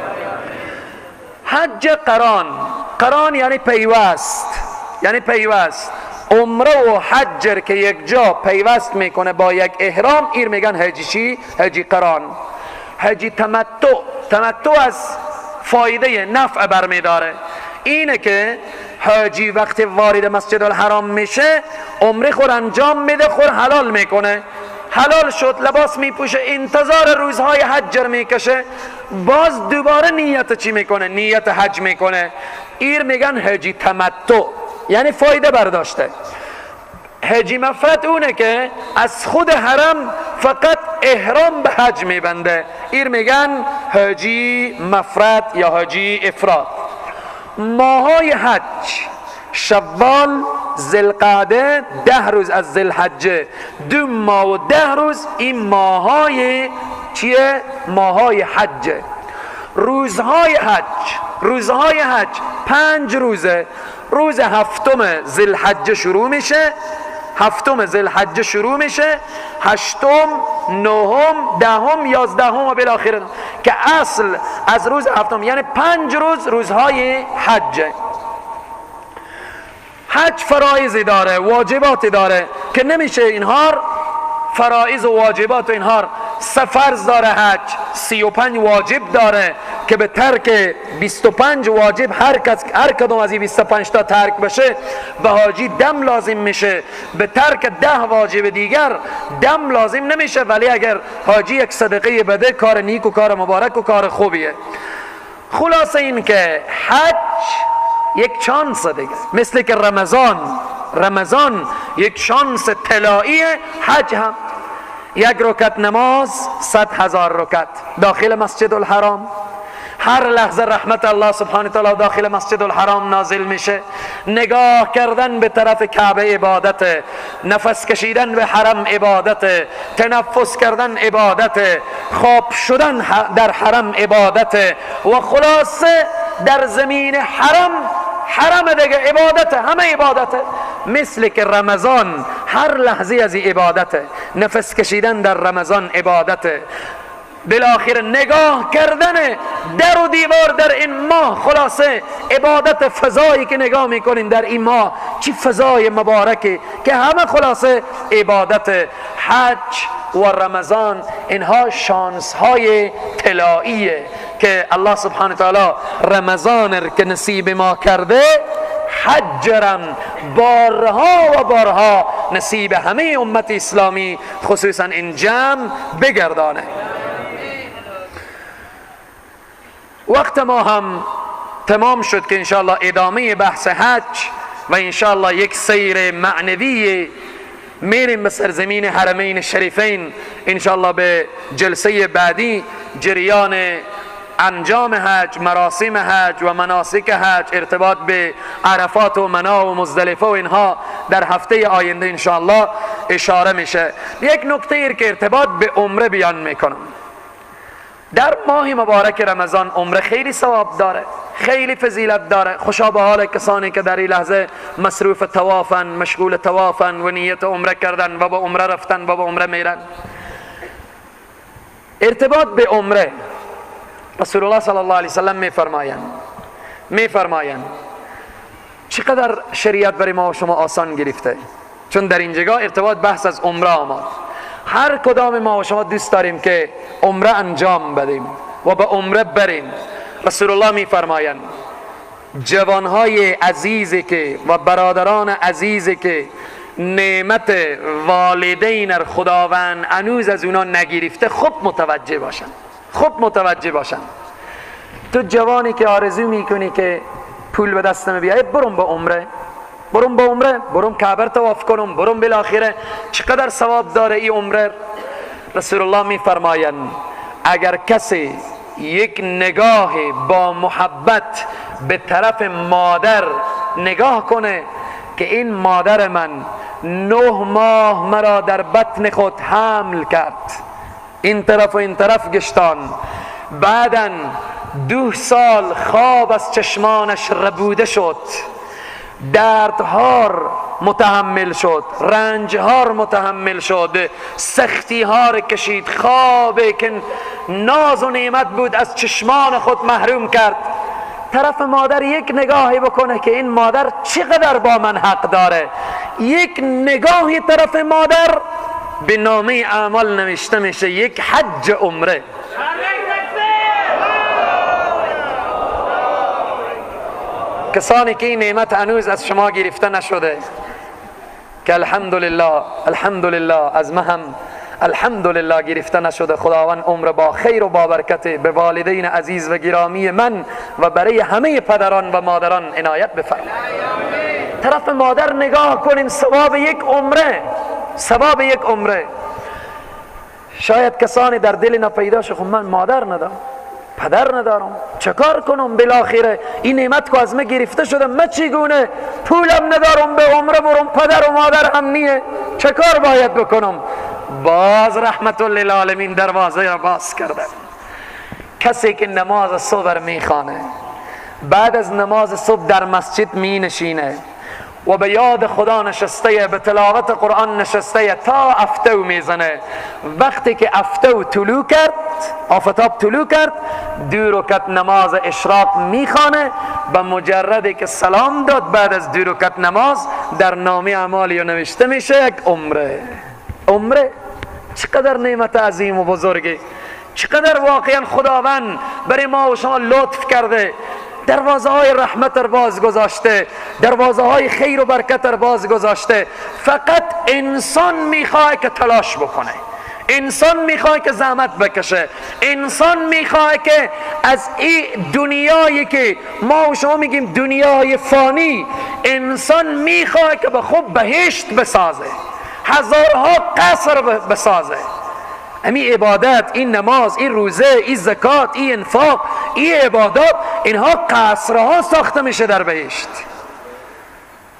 حج قران، قران یعنی پیوست، یعنی پیوست. عمره و حج که یک جا پیوست میکنه با یک احرام، این میگن حجی چی؟ حجی قران. حجی تمتع، تمتع از فایده نفع برمیداره، اینه که حاجی وقتی وارد مسجد الحرام میشه، عمره خور انجام میده، خور حلال میکنه، حلال شد، لباس میپوشه، انتظار روزهای حج میکشه، باز دوباره نیت چی میکنه؟ نیت حج میکنه. این میگن حجی تمتع، یعنی فایده برداشته. حجی مفرد اونه که از خود حرم فقط احرام به حج میبنده، این میگن حجی مفرد یا حجی افراد. ماهای حج شوال، ذوالقعده، 10 روز از ذوالحجه، 2 ماه و 10 روز، این ماهای چیه؟ ماهای حجه. روزهای حج، روزهای حج 5 روزه. روز 7 ذوالحجه شروع میشه، 7 ذوالحجه شروع میشه، 8، 9، 10، 11 و بالاخره که اصل از روز 7، یعنی 5 روز روزهای حج. حج فرایضی داره، واجباتی داره که نمیشه اینها فرائض و واجبات و اینها. فرض داره حج، 35 واجب داره که به ترک 25 واجب هر کدوم از این 25 تا ترک بشه به حاجی دم لازم میشه. به ترک 10 واجب دیگر دم لازم نمیشه، ولی اگر حاجی یک صدقه بده، کار نیک و کار مبارک و کار خوبیه. خلاصه این که حج یک شانس دیگه، مثل که رمضان یک شانس طلاییه، حج هم یک رکعت نماز 100,000 رکعت داخل مسجد الحرام. هر لحظه رحمت الله سبحانه تعالی داخل مسجد الحرام نازل میشه. نگاه کردن به طرف کعبه عبادت، نفس کشیدن به حرم عبادت، تنفس کردن عبادت، خواب شدن در حرم عبادت و خلاصه در زمین حرم دیگه عبادت، همه عبادته. مثل که رمضان هر لحظه از عبادته، نفس کشیدن در رمضان عبادته، بالاخره نگاه کردن در و دیوار در این ماه، خلاصه عبادت. فضایی که نگاه میکنین در این ماه چی فضای مبارکه که همه خلاصه عبادت. حج و رمضان اینها شانس های طلاییه که الله سبحانه تعالی رمضان که نصیب ما کرده، حجرم بارها و بارها نصیب همه امت اسلامی خصوصا این جمع بگردانه. وقت ما هم تمام شد که انشاءالله ادامه بحث حج و انشاءالله یک سیر معنوی میریم به سرزمین حرمین شریفین انشاءالله. به جلسه بعدی جریان انجام حج، مراسم حج و مناسک حج، ارتباط به عرفات و منا و مزدلفه و اینها در هفته آینده انشاءالله اشاره میشه. یک نکته که ارتباط به عمره بیان میکنم. در ماه مبارک رمضان عمره خیلی ثواب داره، خیلی فضیلت داره. خوشا به حال کسانی که در این لحظه مصروف طوافن، مشغول طوافن و نیت عمره کردن و با عمره رفتن و با عمره میرن. ارتباط به عمره رسول الله صلی الله علیه وسلم میفرمایند چقدر شریعت برای ما و شما آسان گرفته، چون در اینجا ارتباط بحث از عمره آمد. هر کدام ما و شما دوست داریم که عمره انجام بدیم و به عمره بریم. رسول الله می فرمایند جوانهای عزیزی که و برادران عزیزی که نعمت والدین خداوند هنوز از اونا نگرفته خوب متوجه باشن، خوب متوجه باشن. تو جوانی که آرزو میکنی که پول به دستم بیاید، برم به عمره، برم به عمره، برم کعبه طواف کنم، برم بالاخره چقدر ثواب داره این عمره. رسول الله میفرمایند اگر کسی یک نگاه با محبت به طرف مادر نگاه کنه که این مادر من 9 ماه مرا در بطن خود حمل کرد، این طرف و این طرف گشتان، بعداً 2 سال خواب از چشمانش ربوده شد، دردها متحمل شد، رنجها متحمل شد، سختیها کشید، خوابی که ناز و نعمت بود از چشمان خود محروم کرد. طرف مادر یک نگاهی بکنه که این مادر چقدر با من حق داره، یک نگاهی طرف مادر به نامه اعمال نوشته میشه یک حج عمره. کسانی که این نعمت هنوز از شما گرفته نشده که الحمدلله از ما هم الحمدلله گرفته نشده، خداوند عمر با خیر و با برکت به والدین عزیز و گرامی من و برای همه پدران و مادران عنایت بفرمایید. طرف مادر نگاه کنیم، ثواب یک عمره، ثواب یک عمره. شاید کسانی در دل نپیدا شه، خب من مادر ندارم، پدر ندارم، چه کار کنم؟ بالاخره این نعمت که از من گرفته شده، من چگونه؟ پولم ندارم به عمره برم، پدر و مادر هم نیه، چه کار باید بکنم؟ باز رحمت للعالمین دروازه را باز کرده. کسی که نماز صبح میخوانه، بعد از نماز صبح در مسجد می نشینه و به یاد خدا نشسته، به تلاوت قرآن نشسته تا افتو میزنه، وقتی که افتو طلوع کرد، آفتاب طلوع کرد، 2 رکعت نماز اشراق میخوانه، به مجردی که سلام داد بعد از 2 رکعت نماز در نامه اعمالی نوشته میشه یک عمره. عمره چقدر نعمت عظیم و بزرگه، چقدر واقعا خداوند برای ما و شما لطف کرده، دروازه های رحمت را باز گذاشته، دروازه های خیر و برکت را باز گذاشته. فقط انسان میخواد که تلاش بکنه، انسان میخواد که زحمت بکشه، انسان میخواد که از این دنیایی که ما و شما میگیم دنیای فانی، انسان میخواد که به خوب بهشت بسازه، هزارها قصر بسازه. امی عبادت، این نماز، این روزه، این زکات، این انفاق، این عبادات، اینها قصرها ساخته میشه در بهشت.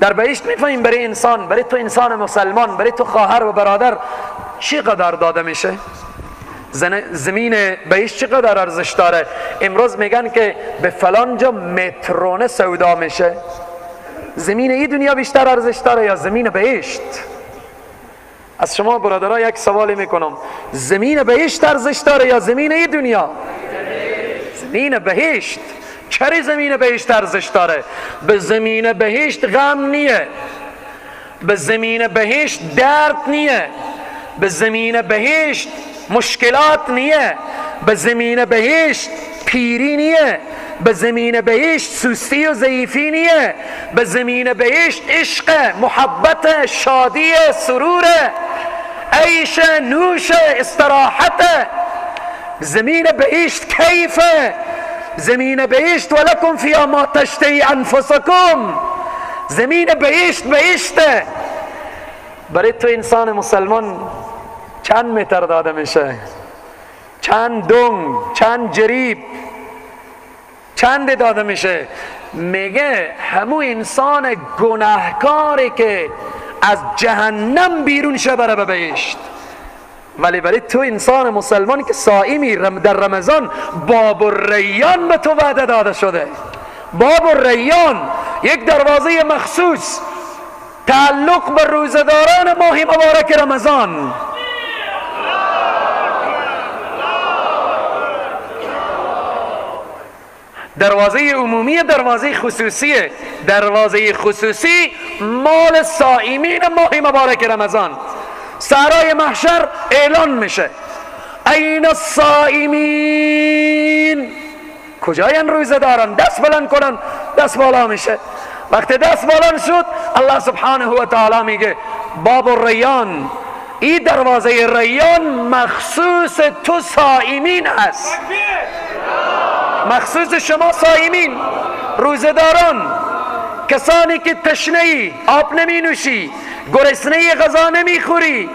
در بهشت میفهمیم برای انسان، برای تو انسان مسلمان، برای تو خواهر و برادر چقدر داده میشه؟ زمین بهشت چقدر ارزش داره؟ امروز میگن که به فلان جا مترونه سودا میشه. زمین این دنیا بیشتر ارزش داره یا زمین بهشت؟ از شما برادرها یک سوالی میکنم، زمین بهشت ارزش داره یا زمین این دنیا؟ زمین بهشت. چرا زمین بهشت ارزش داره؟ به زمین بهشت غم نیه، به زمین بهشت درد نیه، به زمین بهشت مشکلات نیه، به زمین بهشت پیری نیه، به زمین بهشت سستی و ضعیفی نیه، به زمین بهشت عشق، محبت، شادی، سرور، عیش، نوش، استراحت. زمین بهشت کیفه، زمین بهشت ولکم فیها ما تشتهی انفسکم. زمین بهشته. برای تو انسان مسلمان چند متر داده میشه؟ چند دنگ، چند جریب، چند داده میشه؟ میگه همون انسان گناهکاری که از جهنم بیرون شه بره به بهشت. ولی برای تو انسان مسلمان که صائمی در رمضان، باب الریان به تو وعده داده شده. باب الریان یک دروازه مخصوص تعلق به روزداران ماه مبارک رمضان. دروازه عمومی، دروازه خصوصی. دروازه خصوصی مال صائمین ماه مبارک رمضان. صحرای محشر اعلان میشه این الصائمین، کجاین روزه دارن؟ دست بلند کنن، دست بالا میشه. وقتی دست بالا شد الله سبحانه و تعالی میگه باب الریان، این دروازه ریان مخصوص تو صائمین است، مخصوص شما صائمین، روزه‌داران، کسانی که تشنه‌ای، آب نمی نوشی، گرسنه‌ای، غذا نمی خوری،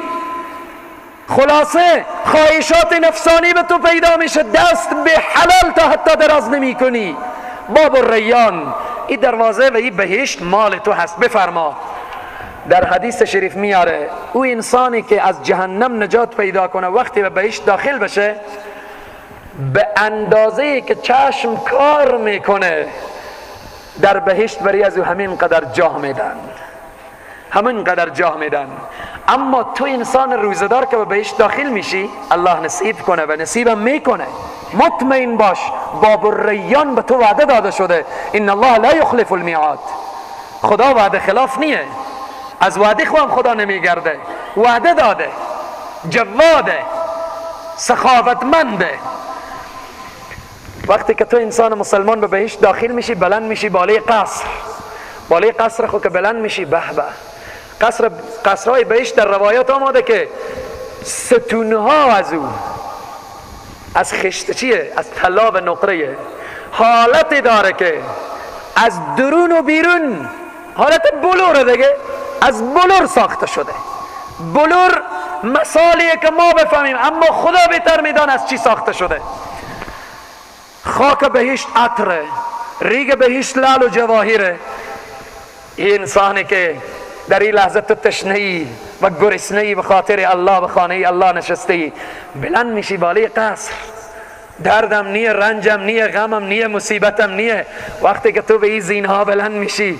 خلاصه خواهشات نفسانی به تو پیدا میشه، دست به حلال تا حتی دراز نمی کنی. باب الریان، این دروازه و این بهشت مال تو هست. بفرما در حدیث شریف میاره او انسانی که از جهنم نجات پیدا کنه وقتی به بهشت داخل بشه، به اندازه‌ای که چشم کار میکنه در بهشت برای از او همین قدر جاه میدن، همین قدر جاه میدن. اما تو انسان روزدار که به بهشت داخل میشی، الله نصیب کنه و نصیبم میکنه، مطمئن باش باب الریان به تو وعده داده شده. ان الله لا یخلف المیعاد، خدا وعده خلاف نیه، از وعده خو هم خدا نمیگرده، وعده داده، جواده، سخاوتمنده. وقتی که تو انسان مسلمان به بهشت داخل میشی، بلند میشی بالای قصر، بالای قصر خو که بلند میشی، به به، قصرهای بهشت در روایات آمده که ستونها از او از خشت چیه؟ از طلا و نقره، حالتی داره که از درون و بیرون، حالت بلوره دیگه، از بلور ساخته شده. بلور مثالیه که ما بفهمیم، اما خدا بهتر میدان از چی ساخته شده. خاک بهشت عطره، ریگ بهشت لعل و جواهره. این انسانی که در این لحظه تو تشنه‌ای و گرسنه‌ای به خاطر الله به خانه الله نشستی، بلند میشی بالای قصر، دردم نیه، رنجم نیه، غمم نیه، مصیبتم نیه. وقتی که تو به این زینها بلند میشی،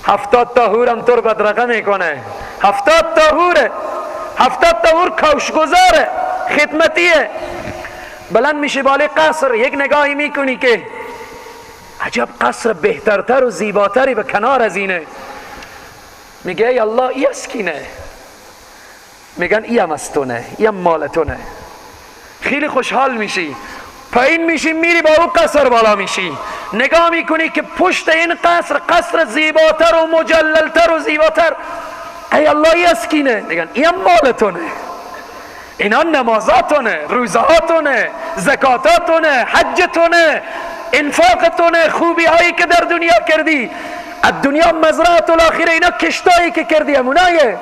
70 تا حورم تو رو بدرقه میکنه. 70 تا حوره، 70 تا حور کوشگزاره، خدمتیه. بلند میشی بالای قصر، یک نگاهی میکنی که عجب قصر بهترتر و زیباتری به کنار از اینه. میگه ای الله ای از کینه؟ میگن ای هم از تونه، ای هم مال تونه. خیلی خوشحال میشی، پایین میشی، میری با اون قصر بالا میشی، نگاه میکنی که پشت این قصر زیباتر و مجللتر و زیباتر. ای الله ای از کینه؟ میگن ای هم مال تونه، اینا نمازاتونه، روزهاتونه، زکاتاتونه، حجتونه، انفاقتونه، خوبی هایی که در دنیا کردی. از دنیا مزرعه الاخره، اینا کشتایی که کردی همونایه.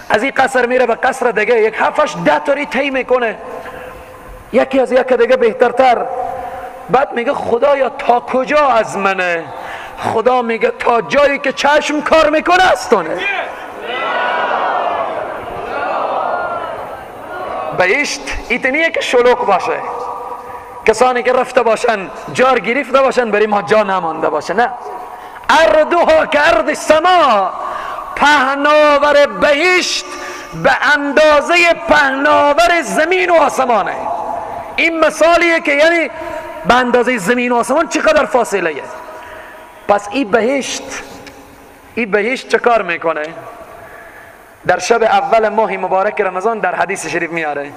از این قصر میره به قصر دیگه، یک 7-8 10 تاری طی میکنه، یکی از یک دیگه بهترتر. بعد میگه خدایا تا کجا از منه؟ خدا میگه تا جایی که چشم کار میکنه از تونه. بهشت ایتنیه که شلوغ باشه، کسانی که رفته باشن جار گرفته باشن، برای ما جا نمانده باشه. نه، اردوها که ارض السما، پهناور بهشت به اندازه پهناور زمین و آسمانه. این مثالیه که یعنی به اندازه زمین و آسمان چقدر فاصله ایه. پس این بهشت چه کار میکنه؟ در شب اول ماه مبارک رمضان در حدیث شریف میاره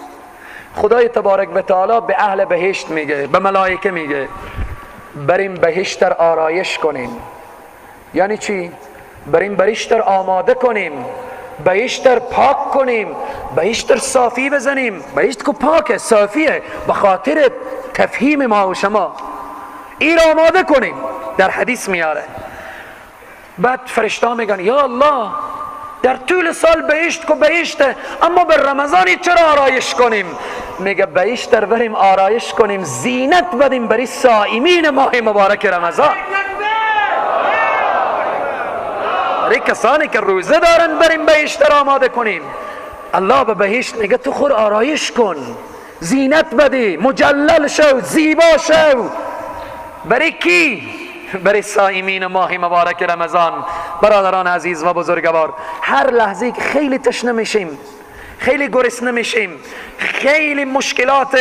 خدای تبارک و تعالی به اهل بهشت میگه، به ملائکه میگه بریم بهشت را آرایش کنیم. یعنی چی؟ بریم بهشت را آماده کنیم، بهشت را پاک کنیم، بهشت را صافی بزنیم. بهشت کو پاکه، صافیه، به خاطر تفهیم ما و شما این را آماده کنیم. در حدیث میاره. بعد فرشته میگن یا الله در طول سال بهشت کو بهشته، اما به رمضانی چرا آرایش کنیم؟ میگه بهشت در بریم آرایش کنیم، زینت بدیم برای صائمین ماه مبارک رمضان، برای کسانی که روزه دارن بریم بهشت را آماده کنیم. الله به بهشت میگه تو خود آرایش کن، زینت بدی، مجلل شو، زیبا شو. برای کی؟ برای صائمین ماه مبارک رمضان. برادران عزیز و بزرگوار، هر لحظه که خیلی تشنه میشیم، خیلی گرسنه میشیم، خیلی مشکلات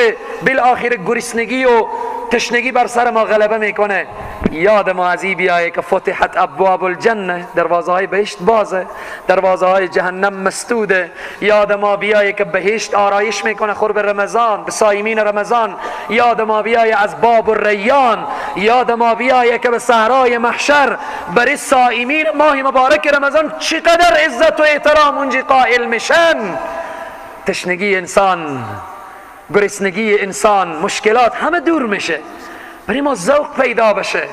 بالاخره گرسنگی و تشنگی بر سر ما غلبه میکنه، یاد ما از این بیایه که فتحت ابواب الجنه، دروازه های بهشت بازه، دروازه های جهنم مسدوده. یاد ما بیایه که بهشت آرایش میکنه قرب رمضان به صائمین رمضان. یاد ما بیایه از باب الریان. یاد ما بیایه که به صحرای محشر برای صائمین ماه مبارک رمضان چقدر عزت و احترام اونجا قائل میشن. تشنگی انسان، گرسنگی انسان، مشکلات همه دور میشه، برای ما ذوق پیدا بشه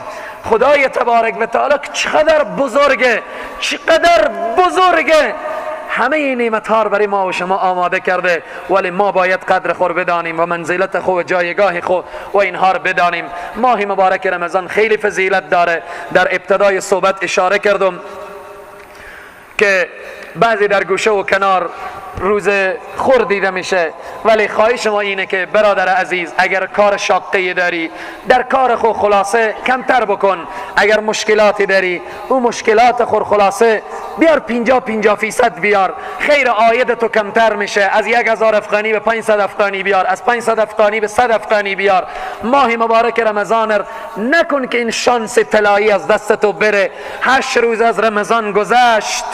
خدای تبارک و تعالی چقدر بزرگه، چقدر بزرگه. همه این نعمت‌ها برای ما و شما آماده کرده، ولی ما باید قدر خود بدانیم و منزلت خود و جایگاه خود و اینها رو بدانیم. ماه مبارک رمضان خیلی فضیلت داره. در ابتدای صحبت اشاره کردم که بعضی در گوشه و کنار روز خور دیده میشه، ولی خواهش ما اینه که برادر عزیز اگر کار شاقی داری در کار خود خلاصه کمتر بکن. اگر مشکلاتی داری اون مشکلات خود خلاصه بیار 50% بیار، خیر عاید تو کمتر میشه. از 1000 افغانی به 500 افغانی بیار، از 500 افغانی به 100 افغانی بیار. ماه مبارک رمضان نکن که این شانس طلایی از دست تو بره. 8 روز از رمضان گذشت،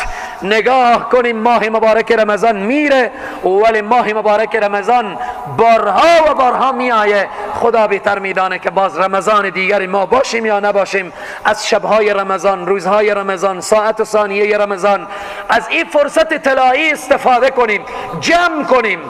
نگاه کنیم ماه مبارک رمضان میره، ولی ماه مبارک رمضان بارها و بارها میآیه. خدا بهتر میدانه که باز رمضان دیگری ما باشیم یا نباشیم. از شبهای رمضان، روزهای رمضان، ساعت و ثانیه رمضان، از این فرصت طلایی استفاده کنیم، جمع کنیم.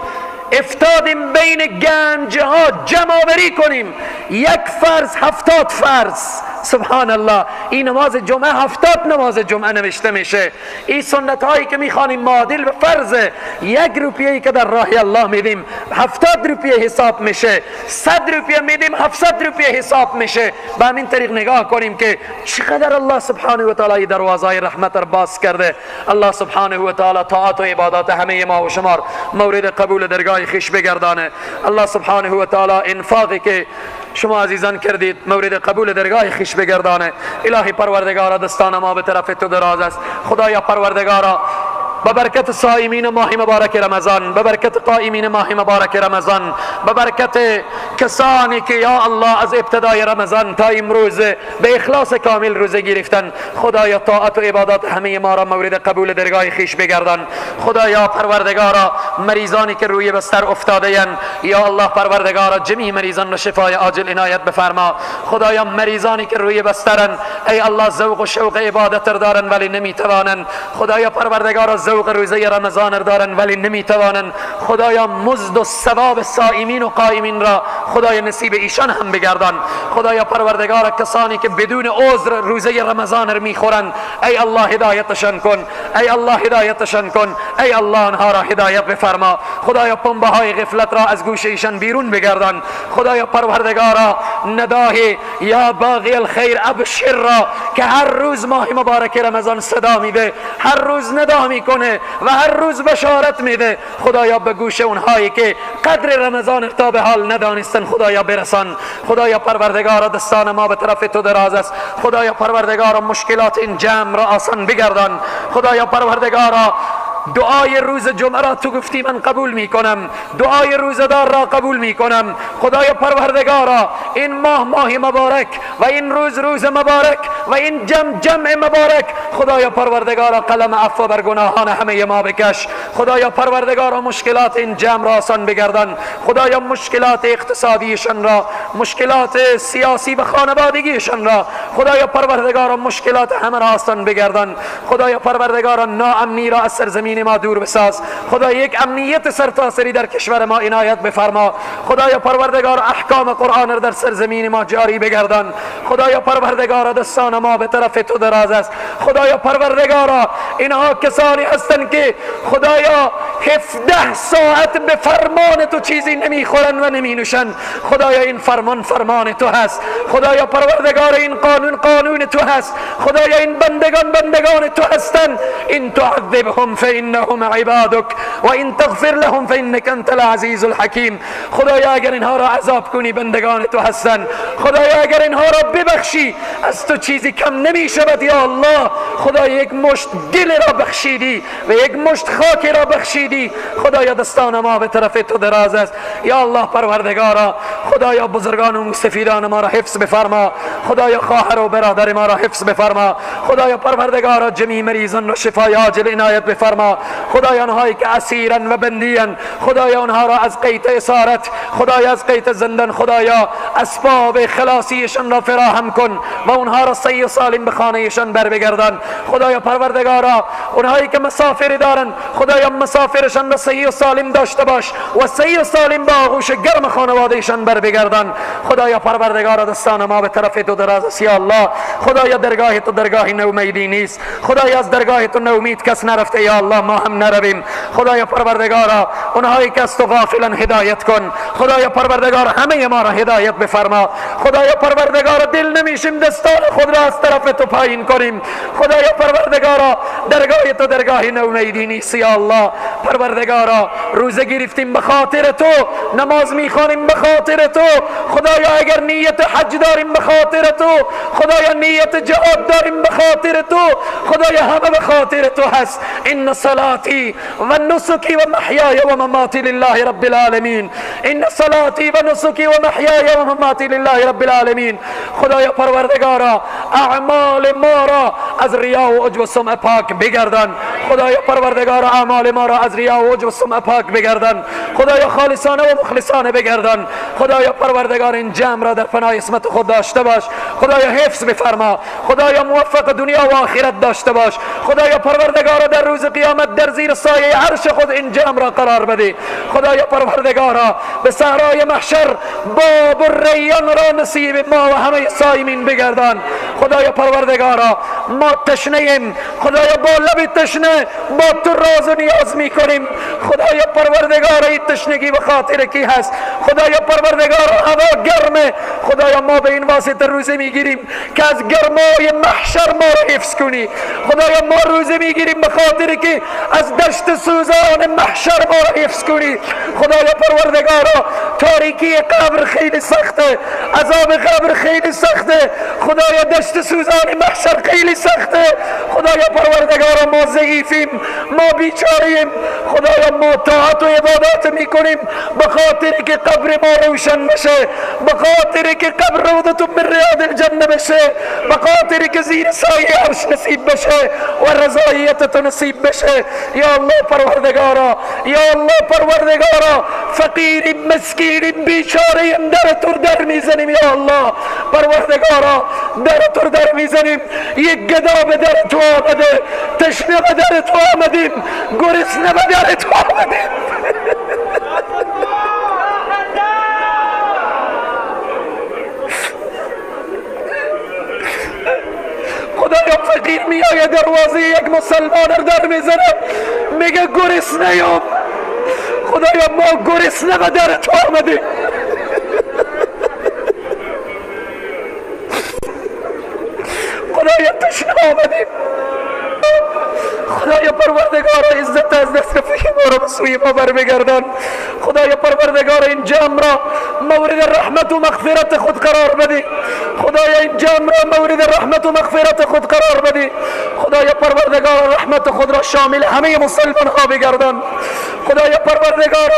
افتادیم بین گنجها، جمع آوری کنیم. یک فرض 70 فرض، سبحان الله. این نماز جمعه 70 نماز جمعه نوشته میشه. این سنت هایی که میخوانیم معادل به فرض 1 روپیه‌ای که در راه الله میدیم 70 روپیه حساب میشه، 100 روپیه میدیم 700 روپیه حساب میشه. به همین طریق نگاه کنیم که چقدر الله سبحانه و تعالی دروازه رحمت را باز کرده. الله سبحانه و تعالی طاعت و عبادات همه ما و شما مورد قبول درگاه خویش بگردانه. الله سبحانه و تعالی انفاقی که شما عزیزان کردید مورد قبول درگاه خویش بگردانه. الهی پروردگارا دستان ما به طرف تو دراز است. خدایا پروردگارا ببرکت صائمین ماه مبارک رمضان، ببرکت قائمین ماه مبارک رمضان، ببرکت کسانی که یا الله از ابتدای رمضان تا امروز به اخلاص کامل روزه گرفتن، خدایا طاعت و عبادات همه ما را مورد قبول درگاه خویش بگردان. خدایا پروردگارا مریضانی که روی بستر افتاده اند، یا الله پروردگارا جمیع مریضان را شفای عاجل عنایت بفرما. خدایا مریضانی که روی بسترند، ای الله ذوق و شوق عبادت دارن ولی نمیتوانند. خدایا پروردگارا ذوق روزه رمضان دارن ولی نمیتوانند. خدایا مزد و ثواب صائمین و قائمین را خدای نصیب ایشان هم بگردان. خدایا پروردگار کسانی که بدون عذر روزه رمضان را میخورند، ای الله هدایتشان کن، ای الله هدایتشان کن، ای الله آنها را هدایت بفرما. خدایا پنبه های غفلت را از گوش ایشان بیرون بگردان. خدایا پروردگارا نداه یا باغی الخیر ابشر را که هر روز ماه مبارک رمضان صدا میده، هر روز ندا میکنه و هر روز بشارت میده، خدایا به گوش اونهایی که قدر رمضان تا به حال ندانستن خدایا برسان. خدایا پروردگار دستان ما به طرف تو دراز است. خدایا پروردگار مشکلات این جمع را آسان بگردان. خدایا پروردگار دعای روز جمعه را تو گفتی من قبول میکنم، دعای روزدار را قبول میکنم. خدای پروردگارا این ماه مبارک و این روز مبارک و این جمع مبارک، خدای پروردگارا قلم عفو بر گناهان همه ما بکش. خدای پروردگارا مشکلات این جمع را آسان بگردان. خدایا مشکلات اقتصادیشان را، مشکلات سیاسی و خانوادگیشان را، خدای پروردگارا مشکلات همه را آسان بگردان. خدای پروردگارا ناامنی را از سرزمین ما دور بساز. خدا یک امنیت سرتاسری در کشور ما عنایت بفرما. خدایا پروردگار احکام قرآن را در سرزمین ما جاری بگردان. خدایا پروردگار دستان ما به طرف تو دراز است. خدایا پروردگارا اینها کسانی هستند که خدایا 17 ساعت به فرمان تو چیزی نمیخورن و نمینوشن. خدایا این فرمان تو هست. خدایا پروردگار این قانون تو هست. خدایا این بندگان تو هستند. این تعذبهم فإنهم عبادك و این تغفر لهم فإنك انت العزیز الحکیم. خدایا اگر اینها را عذاب کنی بندگان تو هستند. خدایا اگر اینها را ببخشی از تو چیزی کم نمیشود یا الله. خدایا یک مشت دل را بخشیدی و یک مشت خاک را بخشیدی بخشیدی. خدایا دستان ما به طرف تو دراز است. یا الله پروردگارا، خدایا بزرگان و مستفیدان ما را حفظ بفرما. خدایا خواهر و برادر ما را حفظ بفرما. خدایا پروردگارا جمیع مریضان را شفای عاجل عنایت بفرما. خدایا آنهایی که اسیرن و بندیان، خدایا آنها را از قید اسارت، خدایا از قید زندان، خدایا اسباب خلاصیشان را فراهم کن و اونها را صحیح و سالم به خانهشان بر بگردان. خدایا پروردگارا، اونهایی که مسافر دارن، خدایا مسافرشان را صحیح و سالم داشته باش و صحیح و سالم با آغوش گرم خانوادهشان بر بگردان. خدایا پروردگارا دستان ما به طرف تو دراز است. یا الله خدایا درگاه تو درگاه نومیدی نیست. خدایا از درگاه تو نومید کس نرفته. یا الله ما هم نرویم. خدایا پروردگارا اونهایی که از تو غافلن هدایت کن. خدایا پروردگارا همه ما را هدایت بفرما. خدایا پروردگارا دل نمیشیم دستان خود را از طرف تو پایین کنیم. خدایا پروردگارا درگاه تو درگاه نومیدی نیست. یا الله پروردگارا روزه گرفتیم به خاطر تو، نماز میخوانیم به خاطر تو. خدایا اگر نیت حج داریم به خاطر تو، خدایا نیت جهاد داریم به خاطر تو. خدایا همه به خاطر تو هست. ان صلاتی و نسکی و محیای و مماتی لله رب العالمین. ان صلاتی و نسکی و محیای و مماتی لله رب العالمین. خدایا پروردگارا اعمال ما را از ریا و عجب و سمع پاک بگردان. خدایا پروردگارا اعمال ما را از ریا و عجب و سمع پاک بگردان. خدایا خالصانه و مخلصانه بگردان. خدایا پروردگار این جمع را در پناه اسمت خود داشته باش. خدایا حفظ بفرما. خدایا موفق دنیا و آخرت داشته باش. خدایا پروردگارا در روز قیامت در زیر سایه عرش خود این جمع را قرار بده. خدایا پروردگارا به صحرای محشر باب الریان را نصیب ما و همه صائمین بگردان. خدایا پروردگارا ما تشنه ایم. خدایا با لب تشنه با تو راز و نیاز میکنیم. خدایا پروردگارا این تشنگی به خاطر کی هست؟ خدایا پروردگارا هوا گرمه. خدایا ما به این واسطه روزه میگیریم که از گرمای محشر ما را حفظ کنی. خدایا ما روزه میگیریم به خاطر که از دشت سوزان محشر ما را حفظ کنی. خدایا پروردگارا تاریکی قبر خیلی سخته، عذاب قبر خیلی سخته. خدایا دشت سوزان محشر خیلی سخته. خدایا پروردگارا ما ضعیفیم، ما بیچاریم. خدایا ما طاعت و عبادات میکنیم به خاطر که قبر ما روشن بشه، به خاطر که قبر روضة من ریاض الجنه بشه، به خاطر که زیر سایه عرش نصیب بشه و رضایت تو نصیب بشه. یا الله پروردگارا، یا الله پروردگارا فقیریم، مسکینیم، بیچاریم، در تو در میزنیم. یا الله پروردگارا در تو در میزنیم. یک گدا به در تو آمده، تشنه به در تو آمدیم، گرسنه به در تو آمدیم. خدایا فقیر میآید دروازه یک مسلمان در میزنه، میگه گرسنه ام. خدایا ما گرسنه به در تو آمدیم. خدایا تشنه آمدیم. خدایا پروردگار عزت از دست ما را به سوی ما برمیگردان. خدایا پروردگار این جمع را مورد رحمت و مغفرت خود قرار بدی. خدایا این جمع را مورد رحمت و مغفرت خود قرار بدی. خدایا پروردگار رحمت خود را شامل همه مسلمان ها بگردان. خدایا پروردگار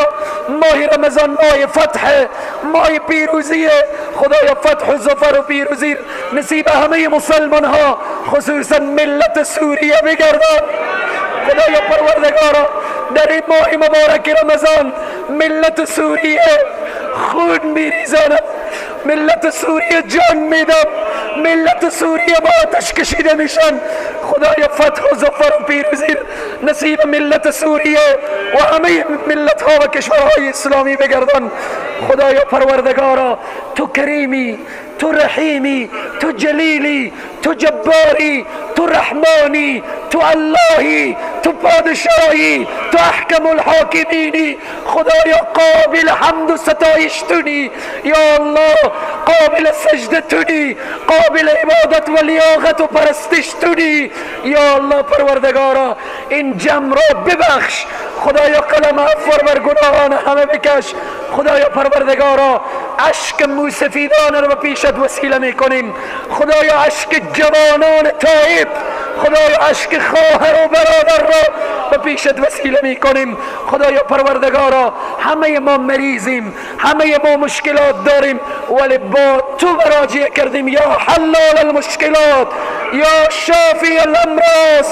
ماه رمضان ماه فتح، ماه پیروزی. خدایا فتح و ظفر و پیروزی نصیب همه مسلمان ها خصوصا ملت سوریه بگردان. خدایا پروردگارا در این ماه مبارک رمضان ملت سوریه خون میریزند، ملت سوریه جان میدم، ملت سوریه با آتش کشیده میشن. خدایا فتح و ظفر و پیروزی نصیب ملت سوریه و همه ملت ها و کشورهای اسلامی بگردان. خدایا پروردگارا تو کریمی، تو رحیمی، تو جلیلی، تو جباری، تو رحمانی، تو اللهی، تو پادشاهی، تو احکم الحاکمینی. خدایا قابل حمد و ستایش تونی. یا الله قابل سجده تونی، قابل عبادت و لیاقت و پرستش تونی. یا الله پروردگارا این جمع را ببخش. خدایا قلم عفو بر گناهان همه بکش. خدایا پروردگارا اشک موسفیدان رو به پیشت وسیله میکنیم. خدایا اشک جوانان تائب، خدایا اشک خواهر و برادر را به پیشت وسیله میکنیم. خدایا پروردگارا، همه ما مریضیم، همه ما مشکلات داریم، ولی با تو مراجعه کردیم. یا حلال المشکلات، یا شافی الامراض،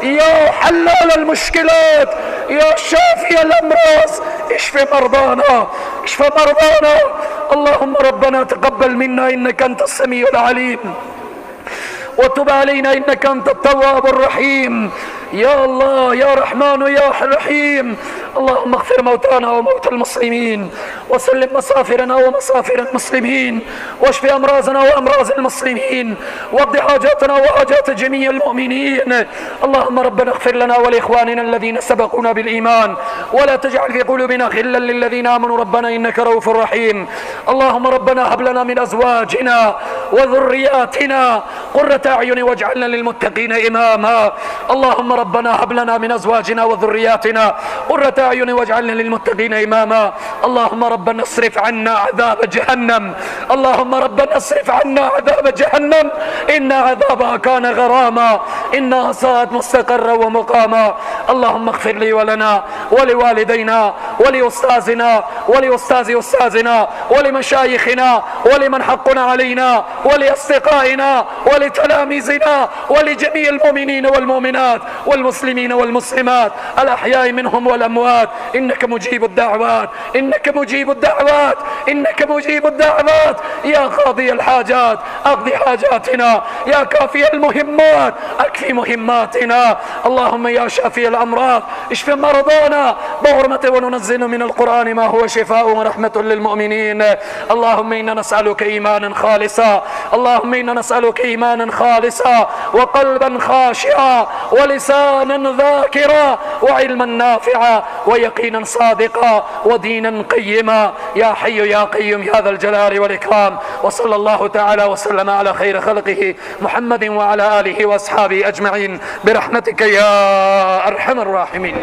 یا حلال المشكلات، يا شافي الأمراض، اشف مرضانا، اشف مرضانا. اللهم ربنا تقبل منا إنك أنت السميع العليم، وتب علينا إنك أنت التواب الرحيم. يا الله يا رحمن يا رحيم. اللهم اغفر موتانا وموتى المسلمين، وسلم مسافرنا ومسافر المسلمين، واشف أمراضنا وأمراض المسلمين، واقض حاجاتنا وحاجات جميع المؤمنين. اللهم ربنا اغفر لنا ولإخواننا الذين سبقونا بالإيمان، ولا تجعل في قلوبنا غلا للذين آمنوا ربنا إنك رؤوف رحيم. اللهم ربنا هب لنا من أزواجنا وذرياتنا قرة أعين واجعلنا للمتقين إماما. اللهم ربنا هب لنا من أزواجنا وذرياتنا قرة أعين واجعلنا للمتقين إماما. اللهم ربنا اصرف عنا عذاب جهنم، اللهم ربنا اصرف عنا عذاب جهنم، إن عذابها كان غراما، إنها ساءت مستقرا ومقاما. اللهم اغفر لي ولنا ولوالدينا ولأستاذنا ولأستاذ أستاذنا ولمشايخنا ولمن حقنا علينا ولأصدقائنا ولتلاميذنا ولجميع المؤمنين والمؤمنات والمسلمين والمسلمات الأحياء منهم والأموات، إنك مجيب الدعوات، إنك مجيب الدعوات، إنك مجيب الدعوات. يا قاضي الحاجات أقضي حاجاتنا، يا كافي المهمات أكفي مهماتنا. اللهم يا شافي الأمراض اشف مرضانا بحرمة وننزل من القرآن ما هو شفاء ورحمة للمؤمنين. اللهم إنا نسألك إيمانا خالصا، اللهم إنا نسألك إيمانا خالصا وقلبا خاشعا ولسانا ذاكرا وعلما نافعا ويقينا صادقا ودينا قيما. يا حي يا قيوم يا ذا الجلال والإكرام. وصلى الله تعالى وسلم على خير خلقه محمد وعلى آله وأصحابه أجمعين برحمتك يا أرحم الراحمين.